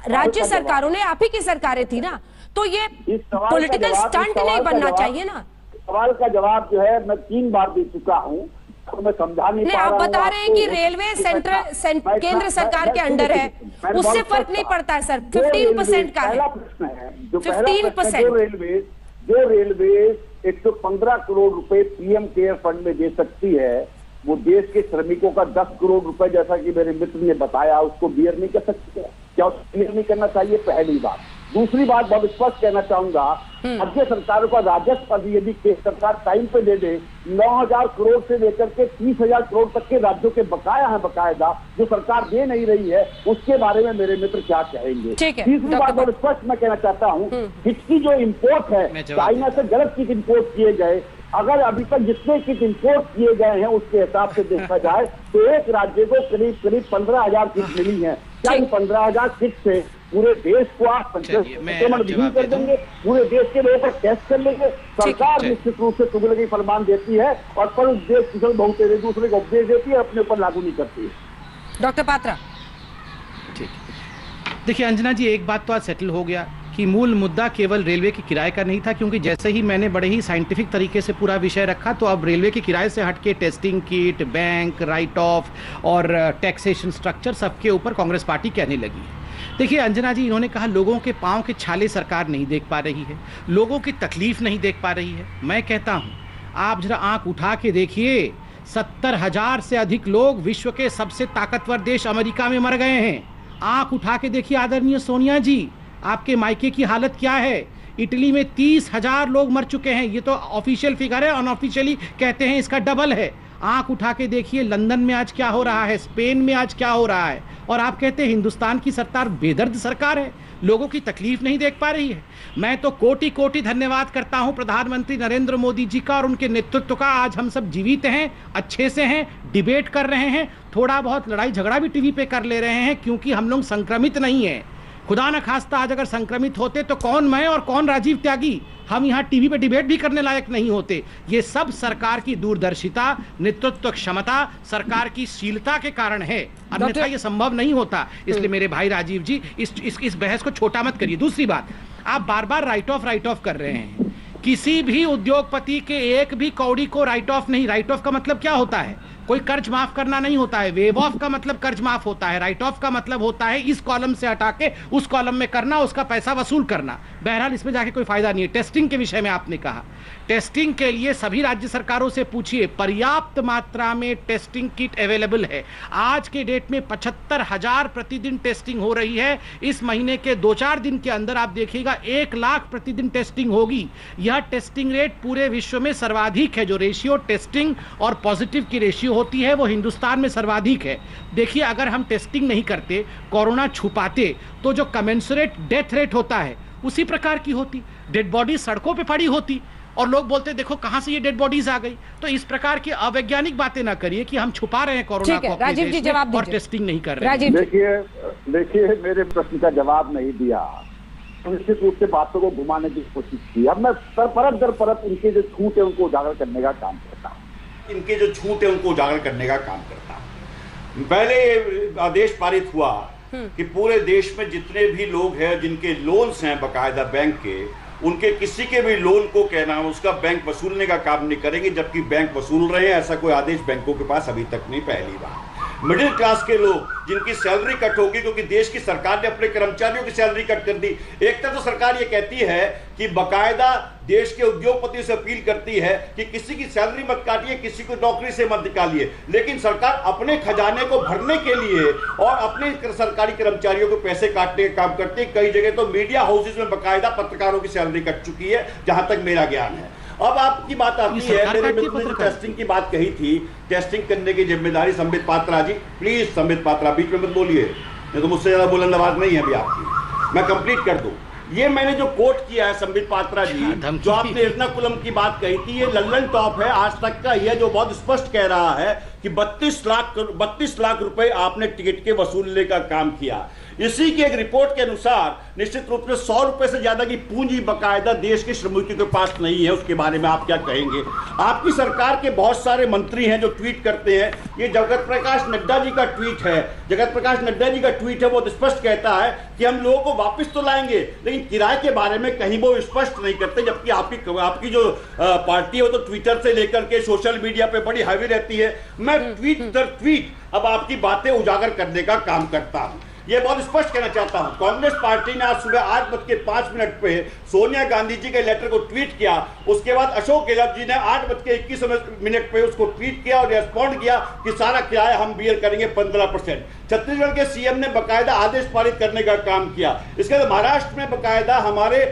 राज्य सरकारों ने, आप ही की सरकारें थी ना, तो ये पॉलिटिकल स्टंट नहीं बनना चाहिए ना। सवाल का जवाब जो है मैं 3 बार दे चुका हूं, तो मैं समझा नहीं पा रहा हूं। आप बता रहे हैं कि रेलवे सेंट्रल केंद्र सरकार के अंडर है, उससे फर्क नहीं पड़ता है सर, 15% का है, 15%। जो रेलवे 115 करोड़ रुपए पीएम केयर फंड में दे सकती है, वो देश के श्रमिकों का 10 करोड़ रुपए, जैसा कि मेरे मित्र ने बताया, उसको बियर नहीं कर सकती है। क्या उसको बियर नहीं करना चाहिए? पहली बात। दूसरी बात बहुत स्पष्ट कहना चाहूंगा, राज्य सरकारों का राजस्व यदि केंद्र सरकार टाइम पे दे दे, 9,000 करोड़ से लेकर के 30,000 करोड़ तक के राज्यों के बकाया है, बकायदा जो सरकार दे नहीं रही है, उसके बारे में मेरे मित्र क्या कहेंगे? तीसरी बात बहुत स्पष्ट मैं कहना चाहता हूँ, किसकी जो इम्पोर्ट है, चाइना से गलत किट इम्पोर्ट किए गए, अगर अभी तक जितने किट इम्पोर्ट किए गए हैं उसके हिसाब से देखा जाए तो एक राज्य को करीब 15,000 किट मिली है। क्या इन 15,000 किट से पूरे देश को आप संक्रमण विहीन कर देंगे? पूरे देश के लोगों पर टेस्ट कर लेंगे? सरकार निश्चित रूप से तुगलकी फरमान देती है और पर उस देश की बहुत दूसरे को उपदेश देती है, अपने ऊपर लागू नहीं करती है। डॉक्टर पात्रा, ठीक, देखिए अंजना जी, एक बात तो आज सेटल हो गया कि मूल मुद्दा केवल रेलवे के किराए का नहीं था, क्योंकि जैसे ही मैंने बड़े ही साइंटिफिक तरीके से पूरा विषय रखा, तो अब रेलवे के किराए से हटके testing kit, bank, right of और टैक्सेशन स्ट्रक्चर, सबके ऊपर कांग्रेस पार्टी कहने लगी है। देखिए अंजना जी, इन्होंने कहा लोगों के पांव के छाले सरकार नहीं देख पा रही है, लोगों की तकलीफ नहीं देख पा रही है। मैं कहता हूं, आप जरा आंख उठा के देखिए, 70,000 से अधिक लोग विश्व के सबसे ताकतवर देश अमेरिका में मर गए हैं। आंख उठा के देखिए आदरणीय सोनिया जी, आपके मायके की हालत क्या है? इटली में 30,000 लोग मर चुके हैं, ये तो ऑफिशियल फिगर है, अनऑफिशियली कहते हैं इसका डबल है। आंख उठा के देखिए लंदन में आज क्या हो रहा है, स्पेन में आज क्या हो रहा है, और आप कहते हैं हिंदुस्तान की सरकार बेदर्द सरकार है, लोगों की तकलीफ नहीं देख पा रही है। मैं तो कोटि कोटि धन्यवाद करता हूं प्रधानमंत्री नरेंद्र मोदी जी का और उनके नेतृत्व का। आज हम सब जीवित हैं, अच्छे से हैं, डिबेट कर रहे हैं, थोड़ा बहुत लड़ाई झगड़ा भी टीवी पे कर ले रहे हैं, क्योंकि हम लोग संक्रमित नहीं हैं। खुदा न खास्ता आज अगर संक्रमित होते तो कौन मैं और कौन राजीव त्यागी, हम यहाँ टीवी पे डिबेट भी करने लायक नहीं होते। ये सब सरकार की दूरदर्शिता, नेतृत्व क्षमता, सरकार की शीलता के कारण है, अन्यथा ये संभव नहीं होता। इसलिए मेरे भाई राजीव जी, इस बहस को छोटा मत करिए। दूसरी बात, आप बार बार राइट ऑफ कर रहे हैं। किसी भी उद्योगपति के एक भी कौड़ी को राइट ऑफ नहीं। राइट ऑफ का मतलब क्या होता है? कोई कर्ज माफ करना नहीं होता है। वेव ऑफ का मतलब कर्ज माफ होता है, राइट ऑफ का मतलब होता है इस कॉलम से हटा के उस कॉलम में करना, उसका पैसा वसूल करना। बहरहाल इसमें जाके कोई फायदा नहीं है। टेस्टिंग के विषय में आपने कहा, टेस्टिंग के लिए सभी राज्य सरकारों से पूछिए, पर्याप्त मात्रा में टेस्टिंग किट अवेलेबल है। आज के डेट में 75,000 प्रतिदिन टेस्टिंग हो रही है। इस महीने के 2-4 दिन के अंदर आप देखिएगा 1 लाख प्रतिदिन टेस्टिंग होगी। यह टेस्टिंग रेट पूरे विश्व में सर्वाधिक है। जो रेशियो टेस्टिंग और पॉजिटिव की रेशियो होती है वो हिंदुस्तान में सर्वाधिक है। देखिए, अगर हम टेस्टिंग नहीं करते, कोरोना छुपाते, तो जो कमेंसुरेट डेथ रेट होता है उसी प्रकार की होती। डेड बॉडी सड़कों पे पड़ी होती और लोग बोलते देखो कहां से ये डेड बॉडीज आ गई। तो इस प्रकार की अवैज्ञानिक बातें ना करिए कि हम छुपा रहे हैं कोरोना को अपने देश में और टेस्टिंग नहीं कर रहे हैं। देखिए मेरे प्रश्न का जवाब नहीं दिया, निश्चित रूप से बातों को घुमाने की कोशिश की। अब मैं परत दर परत इनके जो छूट है उनको उजागर करने का काम करता हूँ। इनके जो छूट है उनको उजागर करने का काम करता हूँ। पहले आदेश पारित हुआ कि पूरे देश में जितने भी लोग हैं जिनके लोन्स हैं बकायदा बैंक के, उनके किसी के भी लोन को कहना है उसका बैंक वसूलने का काम नहीं करेंगे, जबकि बैंक वसूल रहे हैं। ऐसा कोई आदेश बैंकों के पास अभी तक नहीं। पहली बार मिडिल क्लास के लोग जिनकी सैलरी कट होगी क्योंकि देश की सरकार ने अपने कर्मचारियों की सैलरी कट कर दी। एक तरफ तो सरकार ये कहती है कि बकायदा देश के उद्योगपतियों से अपील करती है कि किसी की सैलरी मत काटिए, किसी को नौकरी से मत निकालिए, लेकिन सरकार अपने खजाने को भरने के लिए और अपने सरकारी कर्मचारियों को पैसे काटने का काम करती है। कई जगह तो मीडिया हाउसेज में बकायदा पत्रकारों की सैलरी कट चुकी है, जहां तक मेरा ज्ञान है। अब आपकी बात आती है, मेरे मित्र ने टेस्टिंग की बात कही थी, टेस्टिंग करने की जिम्मेदारी संबित पात्रा जी, प्लीज संबित पात्रा बीच में मत बोलिए, नहीं तो मुझसे ज्यादा बुलंद आवाज नहीं है अभी आपकी, मैं कंप्लीट कर दूं। ये मैंने जो कोट किया है संबित पात्रा जी, जो आपने एर्नाकुलम की बात कही थी, ये लल्लन टॉप है आज तक का, ये जो बहुत स्पष्ट कह रहा है कि 32 लाख रुपए आपने टिकट के वसूलने का काम किया। इसी की एक रिपोर्ट के अनुसार निश्चित रूप से 100 रुपए से ज्यादा की पूंजी बकायदा देश के श्रमिकों के पास नहीं है। उसके बारे में आप क्या कहेंगे? आपकी सरकार के बहुत सारे मंत्री हैं जो ट्वीट करते हैं, ये जगत प्रकाश नड्डा जी का ट्वीट है, जगत प्रकाश नड्डा जी का ट्वीट है, वो स्पष्ट कहता है कि हम लोगों को वापस तो लाएंगे, लेकिन किराए के बारे में कहीं वो स्पष्ट नहीं करते, जबकि आपकी जो पार्टी है वो तो ट्विटर से लेकर के सोशल मीडिया पे बड़ी हावी रहती है। मैं ट्वीट दर ट्वीट अब आपकी बातें उजागर करने का काम करता हूं। ये बहुत स्पष्ट कहना चाहता हूं, कांग्रेस पार्टी ने आज सुबह 8:05 पे सोनिया गांधी जी के लेटर को ट्वीट किया। उसके बाद अशोक गहलोत जी ने 8:21 पे उसको ट्वीट किया और रेस्पॉन्ड किया कि सारा किराया हम बियर करेंगे 15%। छत्तीसगढ़ के सीएम ने बकायदा आदेश पारित करने का काम किया। इसके बाद महाराष्ट्र में बकायदा हमारे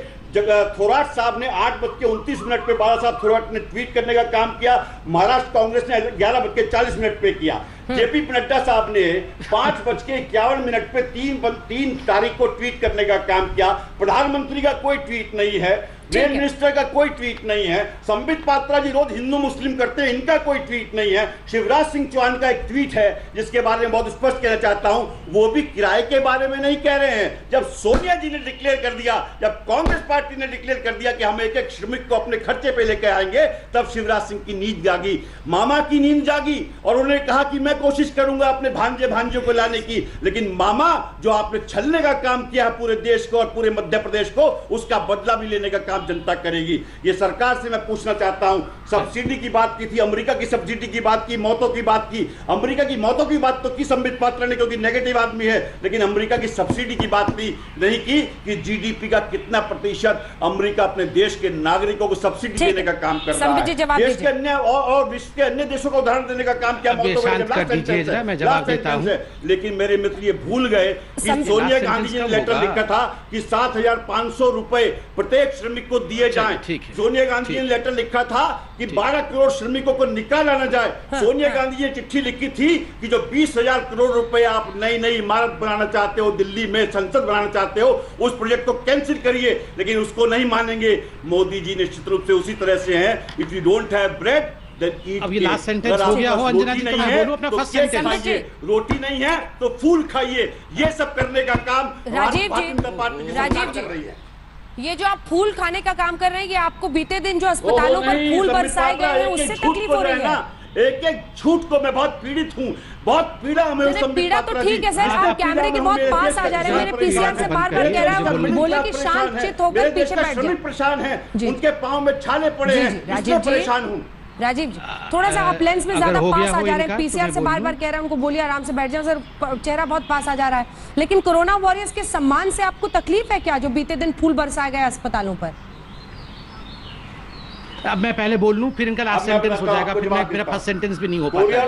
थोराट साहब ने 8:29 पे बाला साहब थोराट ने ट्वीट करने का काम किया। महाराष्ट्र कांग्रेस ने 11:40 पे किया। जेपी नड्डा साहब ने 5:51 पे 3 तारीख को ट्वीट करने का काम किया। प्रधानमंत्री का कोई ट्वीट नहीं है, रेल मिनिस्टर का कोई ट्वीट नहीं है, संबित पात्रा जी रोज हिंदू मुस्लिम करते हैं, इनका कोई ट्वीट नहीं है। शिवराज सिंह चौहान का एक ट्वीट है जिसके बारे में बहुत स्पष्ट कहना चाहता हूं, वो भी किराए के बारे में नहीं कह रहे हैं। जब सोनिया जी ने डिक्लेयर कर दिया, जब कांग्रेस पार्टी ने डिक्लेयर कर दिया कि हम एक एक श्रमिक को अपने खर्चे पे लेकर आएंगे, तब शिवराज सिंह की नींद जागी, मामा की नींद जागी और उन्होंने कहा कि मैं कोशिश करूंगा अपने भांजे भांजियों को लाने की। लेकिन मामा जो आपने छलने का काम किया है पूरे देश को और पूरे मध्य प्रदेश को, उसका बदला भी लेने का काम जनता करेगी। ये सरकार से मैं पूछना चाहता हूं, सब्सिडी की बात की थी, अमेरिका की सब्सिडी की बात की, मौतों की बात की। अमेरिका की मौतों की बात तो की संबित पात्रा ने, क्योंकि नेगेटिव आदमी है, लेकिन अमेरिका की सब्सिडी की बात नहीं की कि जीडीपी का कितना प्रतिशत अमेरिका अपने देश के नागरिकों को सब्सिडी देने का काम कर रहा है। देश के अन्य और विश्व के अन्य देशों को उदाहरण देने का काम क्या मैं जवाब देता हूं। लेकिन मेरे मित्र ये भूल गए कि सोनिया गांधी जी ने लेटर लिखा था कि 7,500 रुपए प्रत्येक श्रमिक को दिए जाएं। सोनिया गांधी जी ने लेटर लिखा था कि 12 करोड़ श्रमिकों को निकाला न जाए। सोनिया गांधी जी ने चिट्ठी लिखी थी कि जो 20,000 करोड़ रुपए आप नई इमारत बनाना चाहते हो, दिल्ली में संसद बनाना चाहते हो, उस प्रोजेक्ट को कैंसिल करिए, लेकिन उसको नहीं मानेंगे। मोदी जी निश्चित रूप से उसी तरह से हैं, if you don't have bread अब ये लास्ट सेंटेंस हो गया हो अंजना जी, तो मैं बोलूं अपना फर्स्ट सेंटेंस। रोटी नहीं है तो फूल खाइए, ये सब करने का काम राजीव जी, ये जो आप फूल खाने का काम कर रहे हैं, ये आपको बीते दिन जो अस्पतालों पर फूल बरसाए गए हैं उससे तकलीफ हो रही है? एक एक झूठ को मैं बहुत पीड़ित हूँ, बहुत पीड़ा हमें। पीड़ा तो ठीक है सर, आप कैमरे के बहुत पास आ जा रहे हैं, मेरे पीसीआर से बार-बार कह रहा है, बोले कि शांत चित होकर पीछे बैठ जाए। परेशान है, उनके पाँव में छाले पड़े हैं, राजीव परेशान हूँ। राजीव जी थोड़ा सा आप लेंस में ज्यादा पास आ जा रहे हैं, पीसीआर से बार-बार कह रहे हैं उनको, बोलिए आराम से बैठ जाओ सर, चेहरा बहुत पास आ जा रहा है। लेकिन कोरोना वॉरियर्स के सम्मान से आपको तकलीफ है क्या, जो बीते दिन फूल बरसाए गए अस्पतालों पर? अब मैं पहले बोल लूं, फिर इनका लास्ट सेंटेंस हो जाएगा, फिर मेरा फर्स्ट सेंटेंस भी नहीं हो पाता।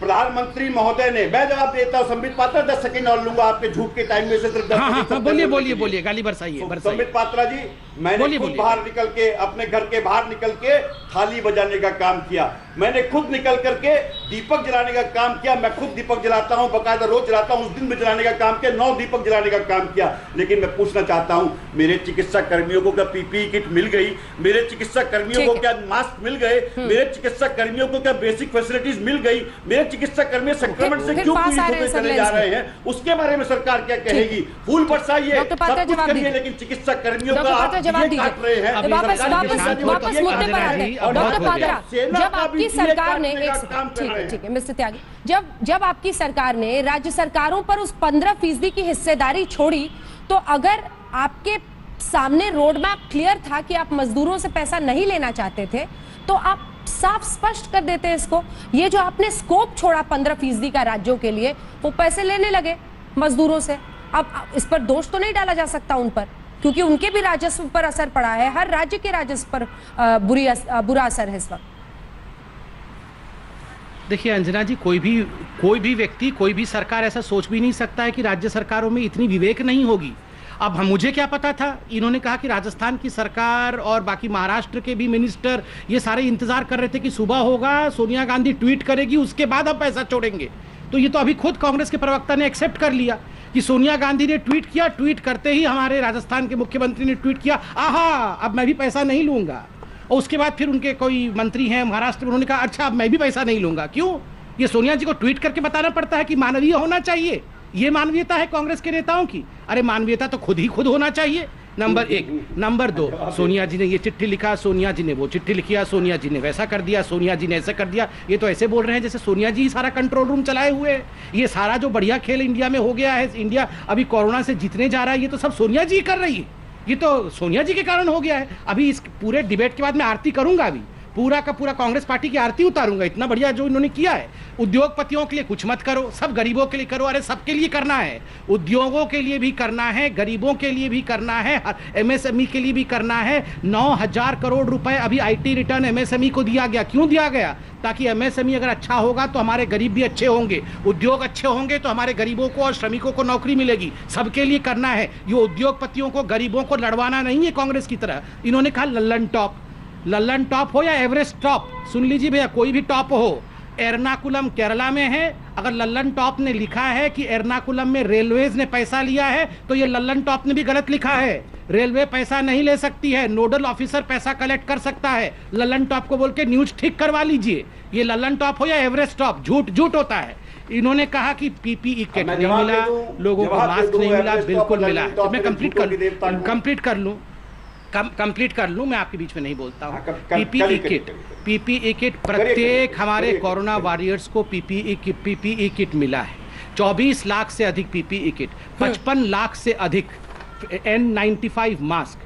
प्रधानमंत्री महोदय ने, मैं जवाब देता हूं संबित पात्रा, 10 सेकंड और लूंगा आपके झूठ के टाइम में से सिर्फ 10 सेकंड। बोलिए गाली बरसाइए। संबित पात्रा जी, मैंने खुद बाहर निकल के, अपने घर के बाहर निकल के थाली बजाने का काम किया, मैंने खुद निकल करके दीपक जलाने का काम किया, मैं खुद दीपक जलाता हूं, बकायदा रोज जलाता हूं, उस दिन भी जलाने का काम किया, 9 दीपक जलाने का काम किया। लेकिन मैं पूछना चाहता हूं, मेरे चिकित्सा कर्मियों को क्या पीपीई किट मिल गई? मेरे चिकित्सा कर्मियों को क्या मास्क मिल गए? मेरे चिकित्सा कर्मियों को क्या बेसिक फैसिलिटीज मिल गई? मेरे चिकित्सा कर्मी संक्रमण से क्यों पीड़ित होते चले जा रहे हैं, उसके बारे में सरकार क्या कहेगी? फूल बरसाइए, सब कुछ करिए, लेकिन चिकित्सा कर्मियों का आप ये काट रहे हैं। वापस मुद्दे पर आते हैं। डॉक्टर पात्रा, जब आपकी सरकार ने ठीक है मिस्टर त्यागी, जब आपकी सरकार ने राज्य सरकारों पर उस 15% की हिस्सेदारी छोड़ी, तो अगर आपके सामने रोड मैप क्लियर था कि आप मजदूरों से पैसा नहीं लेना चाहते थे, तो आप साफ स्पष्ट कर देते इसको। ये जो आपने स्कोप छोड़ा 15% का राज्यों के लिए, वो पैसे लेने लगे मजदूरों से। अब इस पर दोष तो नहीं डाला जा सकता उन पर, क्योंकि उनके भी राजस्व पर असर पड़ा है, हर राज्य के राजस्व पर बुरा असर है इस वक्त। देखिए अंजना जी, कोई भी व्यक्ति, कोई भी सरकार ऐसा सोच भी नहीं सकता है कि राज्य सरकारों में इतनी विवेक नहीं होगी। अब मुझे क्या पता था, इन्होंने कहा कि राजस्थान की सरकार और बाकी महाराष्ट्र के भी मिनिस्टर ये सारे इंतजार कर रहे थे कि सुबह होगा, सोनिया गांधी ट्वीट करेगी, उसके बाद हम पैसा छोड़ेंगे। तो ये तो अभी खुद कांग्रेस के प्रवक्ता ने एक्सेप्ट कर लिया कि कि सोनिया गांधी ने ट्वीट किया, ट्वीट करते ही हमारे राजस्थान के मुख्यमंत्री ने ट्वीट किया, आहा अब मैं भी पैसा नहीं लूंगा। और उसके बाद फिर उनके कोई मंत्री हैं महाराष्ट्र में, उन्होंने कहा अच्छा अब मैं भी पैसा नहीं लूंगा। क्यों? ये सोनिया जी को ट्वीट करके बताना पड़ता है कि मानवीय होना चाहिए। ये मानवीयता है कांग्रेस के नेताओं की? अरे मानवीयता तो खुद ही खुद होना चाहिए, नंबर एक। नंबर दो, सोनिया जी ने ये चिट्ठी लिखा, सोनिया जी ने वो चिट्ठी लिखी, सोनिया जी ने वैसा कर दिया, सोनिया जी ने ऐसा कर दिया। ये तो ऐसे बोल रहे हैं जैसे सोनिया जी सारा कंट्रोल रूम चलाए हुए है। ये सारा जो बढ़िया खेल इंडिया में हो गया है, इंडिया अभी कोरोना से जीतने जा रहा है, ये तो सब सोनिया जी कर रही है। ये तो सोनिया जी के कारण हो गया है। अभी इस पूरे डिबेट के बाद मैं आरती करूंगा, अभी पूरा का पूरा कांग्रेस पार्टी की आरती उतारूंगा। इतना बढ़िया जो इन्होंने किया है। उद्योगपतियों के लिए कुछ मत करो, सब गरीबों के लिए करो। अरे सबके लिए करना है, उद्योगों के लिए भी करना है, गरीबों के लिए भी करना है, एमएसएमई के लिए भी करना है। 9,000 करोड़ रुपए अभी आईटी रिटर्न एमएसएमई को दिया गया। क्यों दिया गया? ताकि एमएसएमई अगर अच्छा होगा तो हमारे गरीब भी अच्छे होंगे, उद्योग अच्छे होंगे तो हमारे गरीबों को और श्रमिकों को नौकरी मिलेगी। सबके लिए करना है। ये उद्योगपतियों को, गरीबों को लड़वाना नहीं है कांग्रेस की तरह। इन्होंने कहा लल्लन टॉप हो या एवरेस्ट टॉप, सुन लीजिए भैया, कोई भी टॉप हो। एर्नाकुलम केरला में है, अगर लल्लन टॉप ने लिखा है कि एर्नाकुलम में रेलवेज ने पैसा लिया है तो ये लल्लन टॉप ने भी गलत लिखा है। रेलवे पैसा नहीं ले सकती है, नोडल ऑफिसर पैसा कलेक्ट कर सकता है। लल्लन टॉप को बोल के न्यूज ठीक करवा लीजिए। ये लल्लन टॉप हो या एवरेस्ट टॉप, झूठ होता है। इन्होंने कहा कि पीपीई किट नहीं मिला, लोगों को मास्क नहीं मिला, बिल्कुल मिला है। तो मैं कंप्लीट कर लूं, मैं आपके बीच में नहीं बोलता हूं। पीपीई किट प्रत्येक हमारे कोरोना वॉरियर्स को पीपीई किट मिला है। 24 लाख से अधिक पीपीई किट, 55 लाख से अधिक N95 मास्क,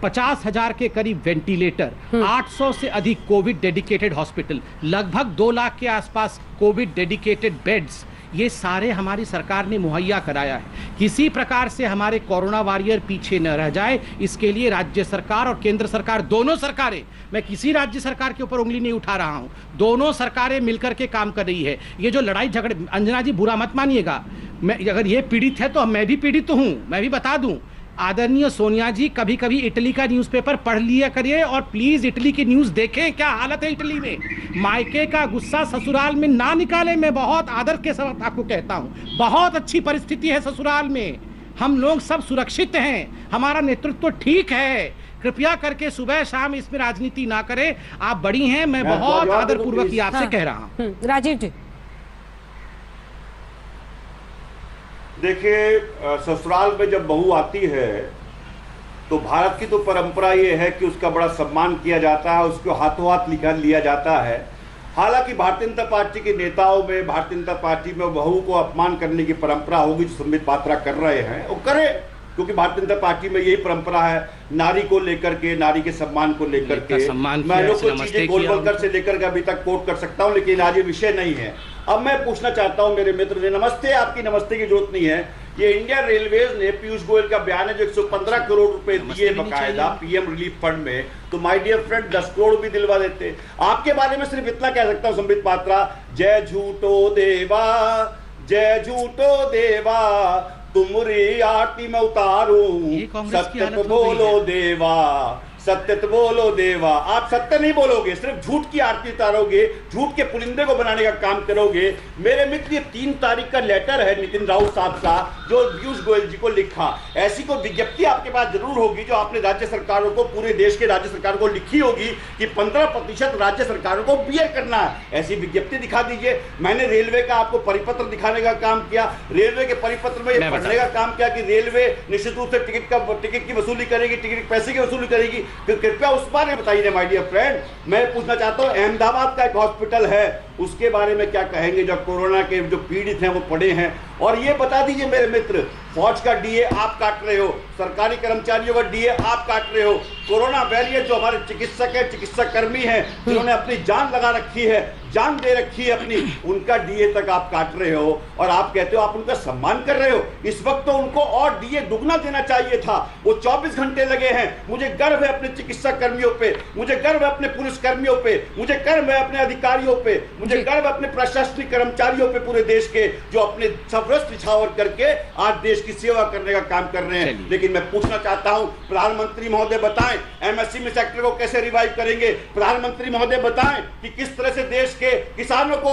50,000 के करीब वेंटिलेटर, 800 से अधिक कोविड डेडिकेटेड हॉस्पिटल, लगभग 2 लाख के आसपास कोविड डेडिकेटेड बेड्स, ये सारे हमारी सरकार ने मुहैया कराया है। किसी प्रकार से हमारे कोरोना वॉरियर पीछे न रह जाए, इसके लिए राज्य सरकार और केंद्र सरकार, दोनों सरकारें, मैं किसी राज्य सरकार के ऊपर उंगली नहीं उठा रहा हूं, दोनों सरकारें मिलकर के काम कर रही है। ये जो लड़ाई झगड़े, अंजना जी बुरा मत मानिएगा, मैं अगर ये पीड़ित है तो मैं भी पीड़ित हूं। मैं भी बता दूं, आदरणीय सोनिया जी कभी कभी इटली का न्यूज़पेपर पढ़ लिया करिए और प्लीज इटली की न्यूज़ देखें, क्या हालत है इटली में। मायके का गुस्सा ससुराल में ना निकाले, मैं बहुत आदर के साथ आपको कहता हूं। बहुत अच्छी परिस्थिति है ससुराल में, हम लोग सब सुरक्षित हैं, हमारा नेतृत्व ठीक है। कृपया करके सुबह शाम इसमें राजनीति ना करें। आप बड़ी हैं, मैं बहुत आदर पूर्वक आपसे कह रहा हूँ। राजीव जी, देखिए, ससुराल में जब बहू आती है तो भारत की तो परंपरा ये है कि उसका बड़ा सम्मान किया जाता है, उसको हाथों हाथ लिया जाता है। हालांकि भारतीय जनता पार्टी के नेताओं में, भारतीय जनता पार्टी में बहू को अपमान करने की परंपरा होगी, जो संबित पात्रा कर रहे हैं वो करे, क्योंकि भारतीय जनता पार्टी में यही परंपरा है, नारी को लेकर के, नारी के सम्मान को लेकर के। मैं लोग को चीजें गोलवलकर से लेकर के अभी तक कोट कर सकता हूं, लेकिन आज ये विषय नहीं है। अब मैं पूछना चाहता हूं मेरे मित्र ने, नमस्ते, आपकी नमस्ते की जरूरत नहीं है। ये इंडिया रेलवेज ने पीयूष गोयल का बयान है जो 115 करोड़ रुपए दिए बकायदा पीएम रिलीफ फंड में, तो माय डियर फ्रेंड 10 करोड़ भी दिलवा देते। आपके बारे में सिर्फ इतना कह सकता हूं संबित पात्रा, जय झूठो देवा, जय झूठो देवा, तुमरी आरती में उतारूं, सत्य तो बोलो देवा, सत्य तो बोलो देवा। आप सत्य नहीं बोलोगे, सिर्फ झूठ की आरती उतारोगे, झूठ के पुलिंदे को बनाने का काम करोगे। मेरे मित्र, ये 3 तारीख का लेटर है नितिन राउत साहब का, जो पीयूष गोयल जी को लिखा। ऐसी कोई विज्ञप्ति आपके पास जरूर होगी जो आपने राज्य सरकारों को, पूरे देश के राज्य सरकारों को लिखी होगी कि 15% राज्य सरकारों को बियर करना है। ऐसी विज्ञप्ति दिखा दीजिए। मैंने रेलवे का आपको परिपत्र दिखाने का काम किया, रेलवे के परिपत्र में पढ़ने का काम किया कि रेलवे निश्चित रूप से टिकट की वसूली करेगी, टिकट पैसे की वसूली करेगी। कृपया उस बारे में बताइए माय डियर फ्रेंड। मैं पूछना चाहता हूं, अहमदाबाद का एक हॉस्पिटल है, उसके बारे में क्या कहेंगे? जो कोरोना के जो पीड़ित हैं वो पड़े हैं। और ये बता दीजिए मेरे मित्र, फौज का डीए आप काट रहे हो, सरकारी कर्मचारियों का डीए आप काट रहे हो, कोरोना वॉरियर जो हमारे चिकित्सक है, चिकित्सा कर्मी हैं, जिन्होंने अपनी जान लगा रखी है, जान दे रखी है अपनी, उनका डीए तक आप काट रहे हो और आप कहते हो आप उनका सम्मान कर रहे हो। इस वक्त तो उनको और डीए दुगना देना चाहिए था। वो 24 घंटे लगे हैं। मुझे गर्व है अपने चिकित्सा कर्मियों पे, मुझे गर्व है अपने पुलिस कर्मियों पे, मुझे गर्व है अपने अधिकारियों पे, मुझे गर्व है अपने प्रशासनिक कर्मचारियों पे पूरे देश के, जो अपने सबरस निछावर करके आज देश की सेवा करने का काम कर रहे हैं। लेकिन मैं पूछना चाहता हूं, प्रधानमंत्री महोदय बताएं एमएसएमई सेक्टर को कैसे रिवाइव करेंगे। प्रधानमंत्री महोदय बताएं कि किस तरह से देश के किसानों को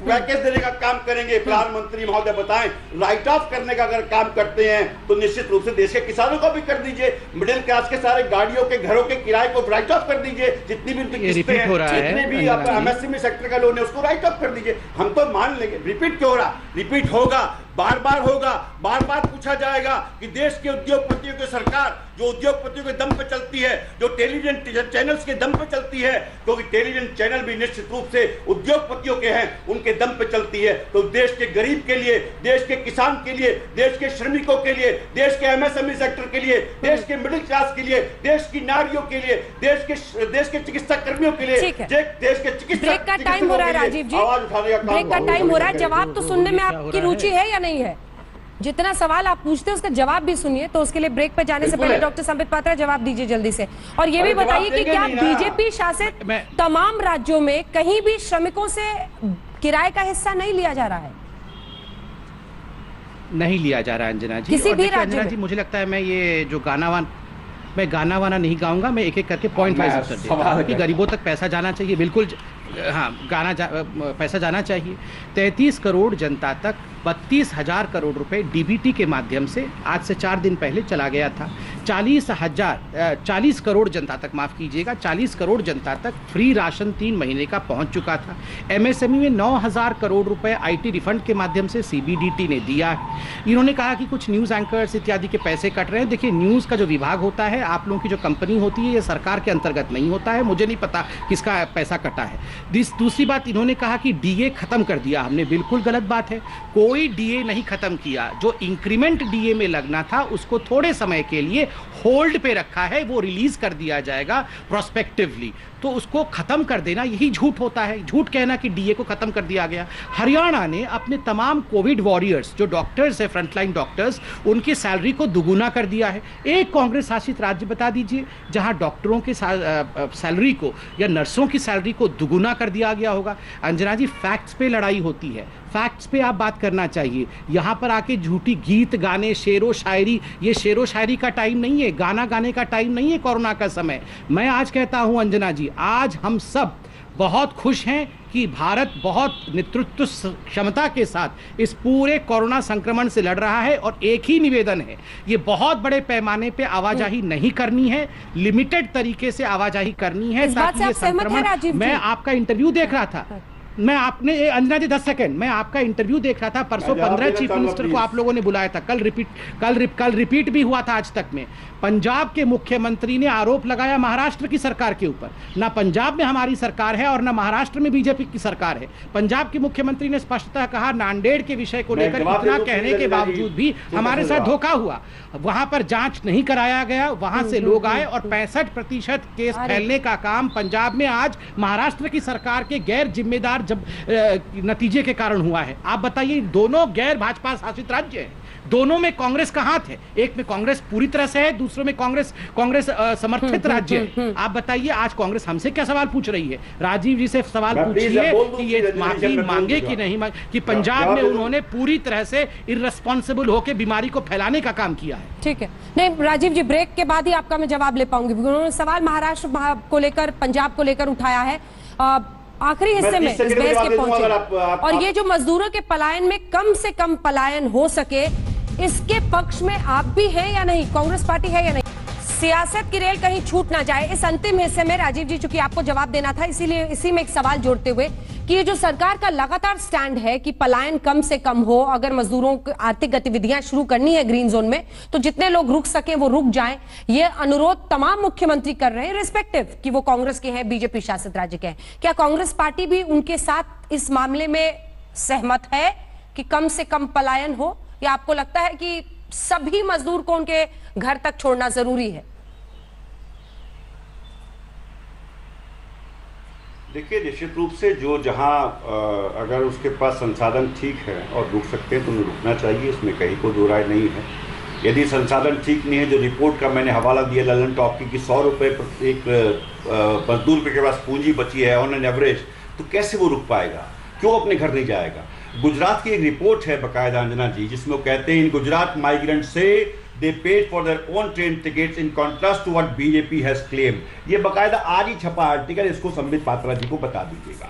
पैकेज देने का काम करेंगे। प्रधानमंत्री महोदय बताएं, राइट ऑफ करने का अगर काम करते हैं तो निश्चित रूप से देश के किसानों को भी कर दीजिए, मिडिल क्लास के सारे गाड़ियों के घरों के किराए को राइट ऑफ कर दीजिए, जितनी भी उनकी किस्तें हैं, जितने भी एमएसएमई सेक्टर का लोन है उसको राइट ऑफ कर दीजिए। हम तो मान लेंगे। रिपीट क्यों हो रहा? रिपीट होगा, बार बार होगा, बार बार पूछा जाएगा कि देश के उद्योगपतियों की सरकार जो उद्योगपतियों के दम पे चलती है, जो टेलीविजन चैनल्स के दम पे चलती है, क्योंकि टेलीविजन चैनल भी निश्चित रूप से उद्योगपतियों के हैं, उनके दम पे चलती है। तो देश के गरीब के लिए, देश के किसान के लिए, देश के श्रमिकों के लिए, देश के एमएसएमई सेक्टर के लिए, देश के मिडिल क्लास के लिए, देश की नारियों के लिए, देश के चिकित्सा कर्मियों के लिए, देश के चिकित्सा। ब्रेक का टाइम हो रहा है राजीव जी, ब्रेक का टाइम हो रहा है। जवाब तो सुनने में आपकी रुचि है या नहीं है? जितना सवाल आप पूछते हैं उसका जवाब भी सुनिए। तो उसके लिए ब्रेक पे जाने से पहले डॉक्टर संबित पात्रा जवाब दीजिए जल्दी से, और ये भी बताइए कि क्या बीजेपी शासित तमाम राज्यों में कहीं भी श्रमिकों से किराए का हिस्सा नहीं लिया जा रहा है? नहीं लिया जा रहा है अंजना जी। किसी भी राज्य अंजना जी, मुझे लगता है मैं ये जो गाना वाना नहीं गाऊंगा, मैं एक एक करके पॉइंट वाइज आंसर देता कि गरीबों तक पैसा जाना चाहिए। बिल्कुल, हाँ, पैसा जाना चाहिए। 33 करोड़ जनता तक 32,000 करोड़ रुपए डीबीटी के माध्यम से आज से 4 दिन पहले चला गया था। 40 करोड़ जनता तक, माफ कीजिएगा, 40 करोड़ जनता तक फ्री राशन 3 महीने का पहुंच चुका था। एमएसएमई में 9,000 करोड़ रुपए आईटी रिफंड के माध्यम से सीबीडीटी ने दिया है। इन्होंने कहा कि कुछ न्यूज़ एंकर्स इत्यादि के पैसे कट रहे हैं। देखिए, न्यूज़ का जो विभाग होता है, आप लोगों की जो कंपनी होती है, ये सरकार के अंतर्गत नहीं होता है। मुझे नहीं पता किसका पैसा कटा है। दूसरी बात, इन्होंने कहा कि डीए खत्म कर दिया हमने। बिल्कुल गलत बात है, कोई डीए नहीं खत्म किया। जो इंक्रीमेंट डीए में लगना था उसको थोड़े समय के लिए होल्ड पे रखा है, वो रिलीज कर दिया जाएगा प्रोस्पेक्टिवली। तो उसको खत्म कर देना यही झूठ होता है, झूठ कहना कि डीए को खत्म कर दिया गया। हरियाणा ने अपने तमाम कोविड वॉरियर्स जो डॉक्टर्स है, फ्रंटलाइन डॉक्टर्स, उनकी सैलरी को दुगुना कर दिया है। एक कांग्रेस शासित राज्य बता दीजिए जहां डॉक्टरों की सैलरी को या नर्सों की सैलरी को दुगुना कर दिया गया होगा। अंजना जी, फैक्ट्स पे लड़ाई होती है, फैक्ट्स पे आप बात करना चाहिए। यहाँ पर आके झूठी गीत गाने, शेरो शायरी, ये शेरो शायरी का टाइम नहीं है, गाना गाने का टाइम नहीं है कोरोना का समय। मैं आज कहता हूँ अंजना जी, आज हम सब बहुत खुश हैं कि भारत बहुत नेतृत्व क्षमता के साथ इस पूरे कोरोना संक्रमण से लड़ रहा है। और एक ही निवेदन है, ये बहुत बड़े पैमाने पे आवाजाही नहीं करनी है, लिमिटेड तरीके से आवाजाही करनी है, ताकि ये संक्रमण। मैं आपका इंटरव्यू देख रहा था, मैं आपने अंजना जी 10 सेकंड, मैं आपका इंटरव्यू देख रहा था। परसों 15 चीफ मिनिस्टर को आप लोगों ने बुलाया था, कल रिपीट भी हुआ था आज तक में। पंजाब के मुख्यमंत्री ने आरोप लगाया महाराष्ट्र की सरकार के ऊपर। ना पंजाब में हमारी सरकार है और ना महाराष्ट्र में बीजेपी की सरकार है। पंजाब के मुख्यमंत्री ने स्पष्टतः कहा, नांदेड़ के विषय को लेकर इतना कहने के बावजूद भी हमारे साथ धोखा हुआ। वहां पर जांच नहीं कराया गया, वहां से लोग आए और 65% केस फैलने का काम पंजाब में आज महाराष्ट्र की सरकार के गैर जिम्मेदार नतीजे के कारण हुआ है। आप बताइए, दोनों गैर भाजपा शासित राज्य हैं, दोनों में कांग्रेस का हाथ है। एक में कांग्रेस पूरी तरह से है, दूसरे में कांग्रेस समर्थित राज्य है। आप बताइए, आज कांग्रेस हमसे क्या सवाल पूछ रही है? राजीव जी से सवाल पूछिए कि ये माफी मांगे कि नहीं मांगे, कि पंजाब में उन्होंने पूरी तरह से इररिस्पॉन्सिबल होकर बीमारी को फैलाने का काम किया है। ठीक है, नहीं राजीव जी, ब्रेक के बाद ही आपका मैं जवाब ले पाऊंगी। उन्होंने सवाल महाराष्ट्र को लेकर, पंजाब को लेकर उठाया है। आखिरी हिस्से में इस बहस के पहुंचे, और ये जो मजदूरों के पलायन में कम से कम पलायन हो सके, इसके पक्ष में आप भी हैं या नहीं? कांग्रेस पार्टी है या नहीं? सियासत की रेल कहीं छूट ना जाए, इस अंतिम हिस्से में राजीव जी, चूंकि आपको जवाब देना था, इसीलिए इसी में एक सवाल जोड़ते हुए कि ये जो सरकार का लगातार स्टैंड है कि पलायन कम से कम हो, अगर मजदूरों की आर्थिक गतिविधियां शुरू करनी है ग्रीन जोन में, तो जितने लोग रुक सके वो रुक जाएं, ये अनुरोध तमाम मुख्यमंत्री कर रहे हैं, रिस्पेक्टिव कि वो कांग्रेस के हैं, बीजेपी शासित राज्य के हैं। क्या कांग्रेस पार्टी भी उनके साथ इस मामले में सहमत है कि कम से कम पलायन हो, या आपको लगता है कि सभी मजदूर को उनके घर तक छोड़ना जरूरी है? देखिए, निश्चित रूप से जो जहां अगर उसके पास संसाधन ठीक है और रुक सकते हैं तो उन्हें रुकना चाहिए, इसमें कहीं को दो राय नहीं है। यदि संसाधन ठीक नहीं है, जो रिपोर्ट का मैंने हवाला दिया ललन टॉप की 100 रुपये एक मजदूर के पास पूंजी बची है ऑन एन एवरेज, तो कैसे वो रुक पाएगा? क्यों अपने घर नहीं जाएगा? गुजरात की एक रिपोर्ट है बकायदा अंजना जी, जिसमें वो कहते हैं इन गुजरात माइग्रेंट से they paid for their own train tickets in contrast to what BJP has claimed। ये बकायदा आज ही छपा आर्टिकल, इसको संबित पात्रा जी को बता दीजिएगा।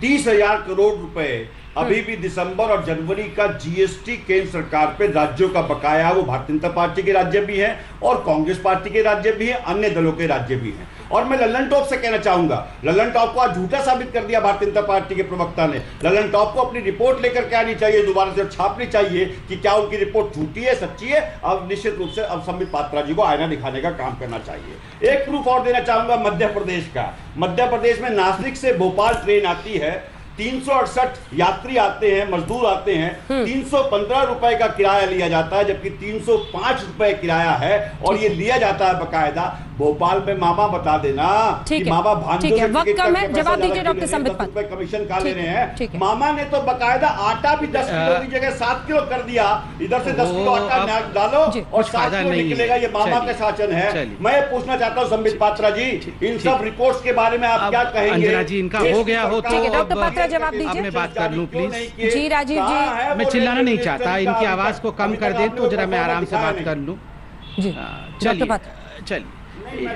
30,000 करोड़ रुपए अभी भी दिसंबर और जनवरी का जीएसटी केंद्र सरकार पे राज्यों का बकाया है, वो भारतीय जनता पार्टी के राज्य भी है और कांग्रेस पार्टी के राज्य भी है, अन्य दलों के राज्य भी हैं। और मैं लल्लन टॉप से कहना चाहूंगा, लल्लन टॉप को आज झूठा साबित कर दिया भारतीय जनता पार्टी के प्रवक्ता ने। लल्लन टॉप को अपनी रिपोर्ट लेकर के आनी चाहिए, दोबारा से छापनी चाहिए कि क्या उनकी रिपोर्ट झूठी है सच्ची है। अब निश्चित रूप से अब संबित पात्रा जी को आईना दिखाने का काम करना चाहिए। एक प्रूफ और देना चाहूंगा मध्य प्रदेश का। मध्य प्रदेश में नासिक से भोपाल ट्रेन आती है, 368 यात्री आते हैं, मजदूर आते हैं, 315 रुपए का किराया लिया जाता है, जबकि 305 रुपए किराया है और ये लिया जाता है बकायदा। भोपाल में मामा बता देना कि मामा भांजों से वक्त कम है, जवाब दीजिए डॉक्टर संबित पात्रा। कमीशन का ले रहे हैं। मामा ने तो बकायदा आटा भी 10 किलो की जगह 7 किलो कर दिया। इधर से 10 किलो आटा डालो और 7 किलो निकलेगा। ये मामा का शासन है। मैं पूछना चाहता हूँ संबित पात्रा जी, इन सब रिपोर्ट्स के बारे में आप क्या कहेंगे? अंजना जी, इनका हो गया हो तो डॉक्टर पात्रा जवाब दीजिए। मैं बात कर लूं प्लीज। जी राजीव जी, मैं चिल्लाना नहीं चाहता, इनकी आवाज को कम कर दे तो जरा मैं आराम से बात कर लूं। चलिए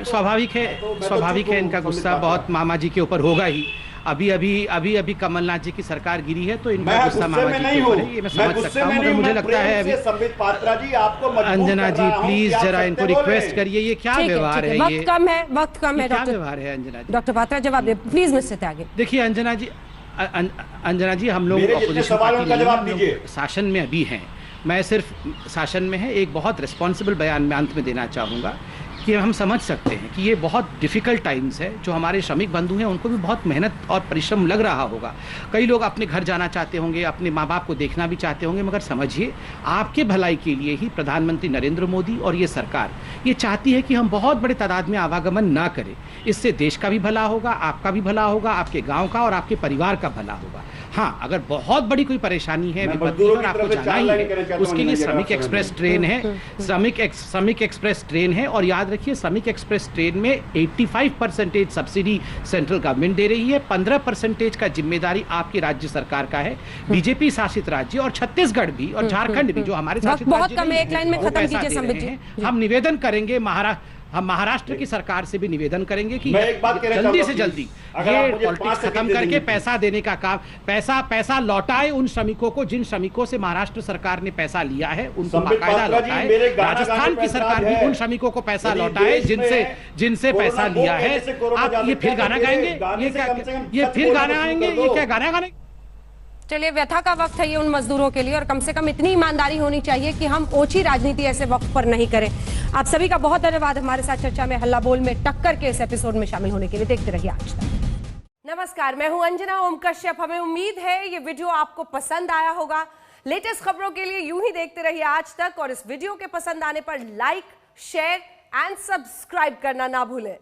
स्वाभाविक है इनका गुस्सा बहुत मामा जी के ऊपर होगा ही। अभी कमलनाथ जी की सरकार गिरी है तो इनका गुस्सा मामा जी के ऊपर है, ये मैं समझ सकता हूँ। मगर मुझे लगता है अभी संबित पात्रा जी आपको अंजना जी प्लीज जरा इनको रिक्वेस्ट करिए, ये क्या व्यवहार है? वक्त कम है, वक्त कम है। क्या व्यवहार है अंजना जी? डॉक्टर पात्रा जवाब दे प्लीज मिस्टर त्यागी। देखिए अंजना जी हम लोग ऑपोजिशन पार्टी शासन में अभी हैं, मैं सिर्फ शासन में है। एक बहुत रिस्पॉन्सिबल बयान में अंत में देना चाहूँगा कि हम समझ सकते हैं कि ये बहुत डिफ़िकल्ट टाइम्स है। जो हमारे श्रमिक बंधु हैं उनको भी बहुत मेहनत और परिश्रम लग रहा होगा। कई लोग अपने घर जाना चाहते होंगे, अपने माँ बाप को देखना भी चाहते होंगे, मगर समझिए आपके भलाई के लिए ही प्रधानमंत्री नरेंद्र मोदी और ये सरकार ये चाहती है कि हम बहुत बड़े तादाद में आवागमन ना करें। इससे देश का भी भला होगा, आपका भी भला होगा, आपके गाँव का और आपके परिवार का भला होगा। हाँ, अगर बहुत बड़ी कोई परेशानी है, विपत्ति है और आपको जाना ही है, उसके लिए श्रमिक एक्सप्रेस ट्रेन है, श्रमिक एक्सप्रेस ट्रेन है। और याद रखिए श्रमिक एक्सप्रेस ट्रेन में 85% सब्सिडी सेंट्रल गवर्नमेंट दे रही है, 15% का जिम्मेदारी आपकी राज्य सरकार का है, बीजेपी शासित राज्य और छत्तीसगढ़ भी और झारखंड भी जो हमारे शासित राज्य। हम निवेदन करेंगे हम महाराष्ट्र की सरकार से भी निवेदन करेंगे कि जल्दी से जल्दी ये पॉलिटिक्स खत्म करके पैसा देने का काम, पैसा लौटाए उन श्रमिकों को जिन श्रमिकों से महाराष्ट्र सरकार ने पैसा लिया है, उनको बाकायदा लौटाए। राजस्थान की सरकार भी उन श्रमिकों को पैसा लौटाए जिनसे पैसा लिया है। आप ये फिर गाना गाएंगे? ये फिर गाना आएंगे? ये क्या गाना गाने? चलिए, व्यथा का वक्त है ये उन मजदूरों के लिए, और कम से कम इतनी ईमानदारी होनी चाहिए कि हम ओछी राजनीति ऐसे वक्त पर नहीं करें। आप सभी का बहुत धन्यवाद हमारे साथ चर्चा में हल्ला बोल में टक्कर के इस एपिसोड में शामिल होने के लिए। देखते रहिए आज तक। नमस्कार, मैं हूं अंजना ओम कश्यप। हमें उम्मीद है ये वीडियो आपको पसंद आया होगा। लेटेस्ट खबरों के लिए यूं ही देखते रहिए आज तक, और इस वीडियो के पसंद आने पर लाइक, शेयर एंड सब्सक्राइब करना ना भूलें।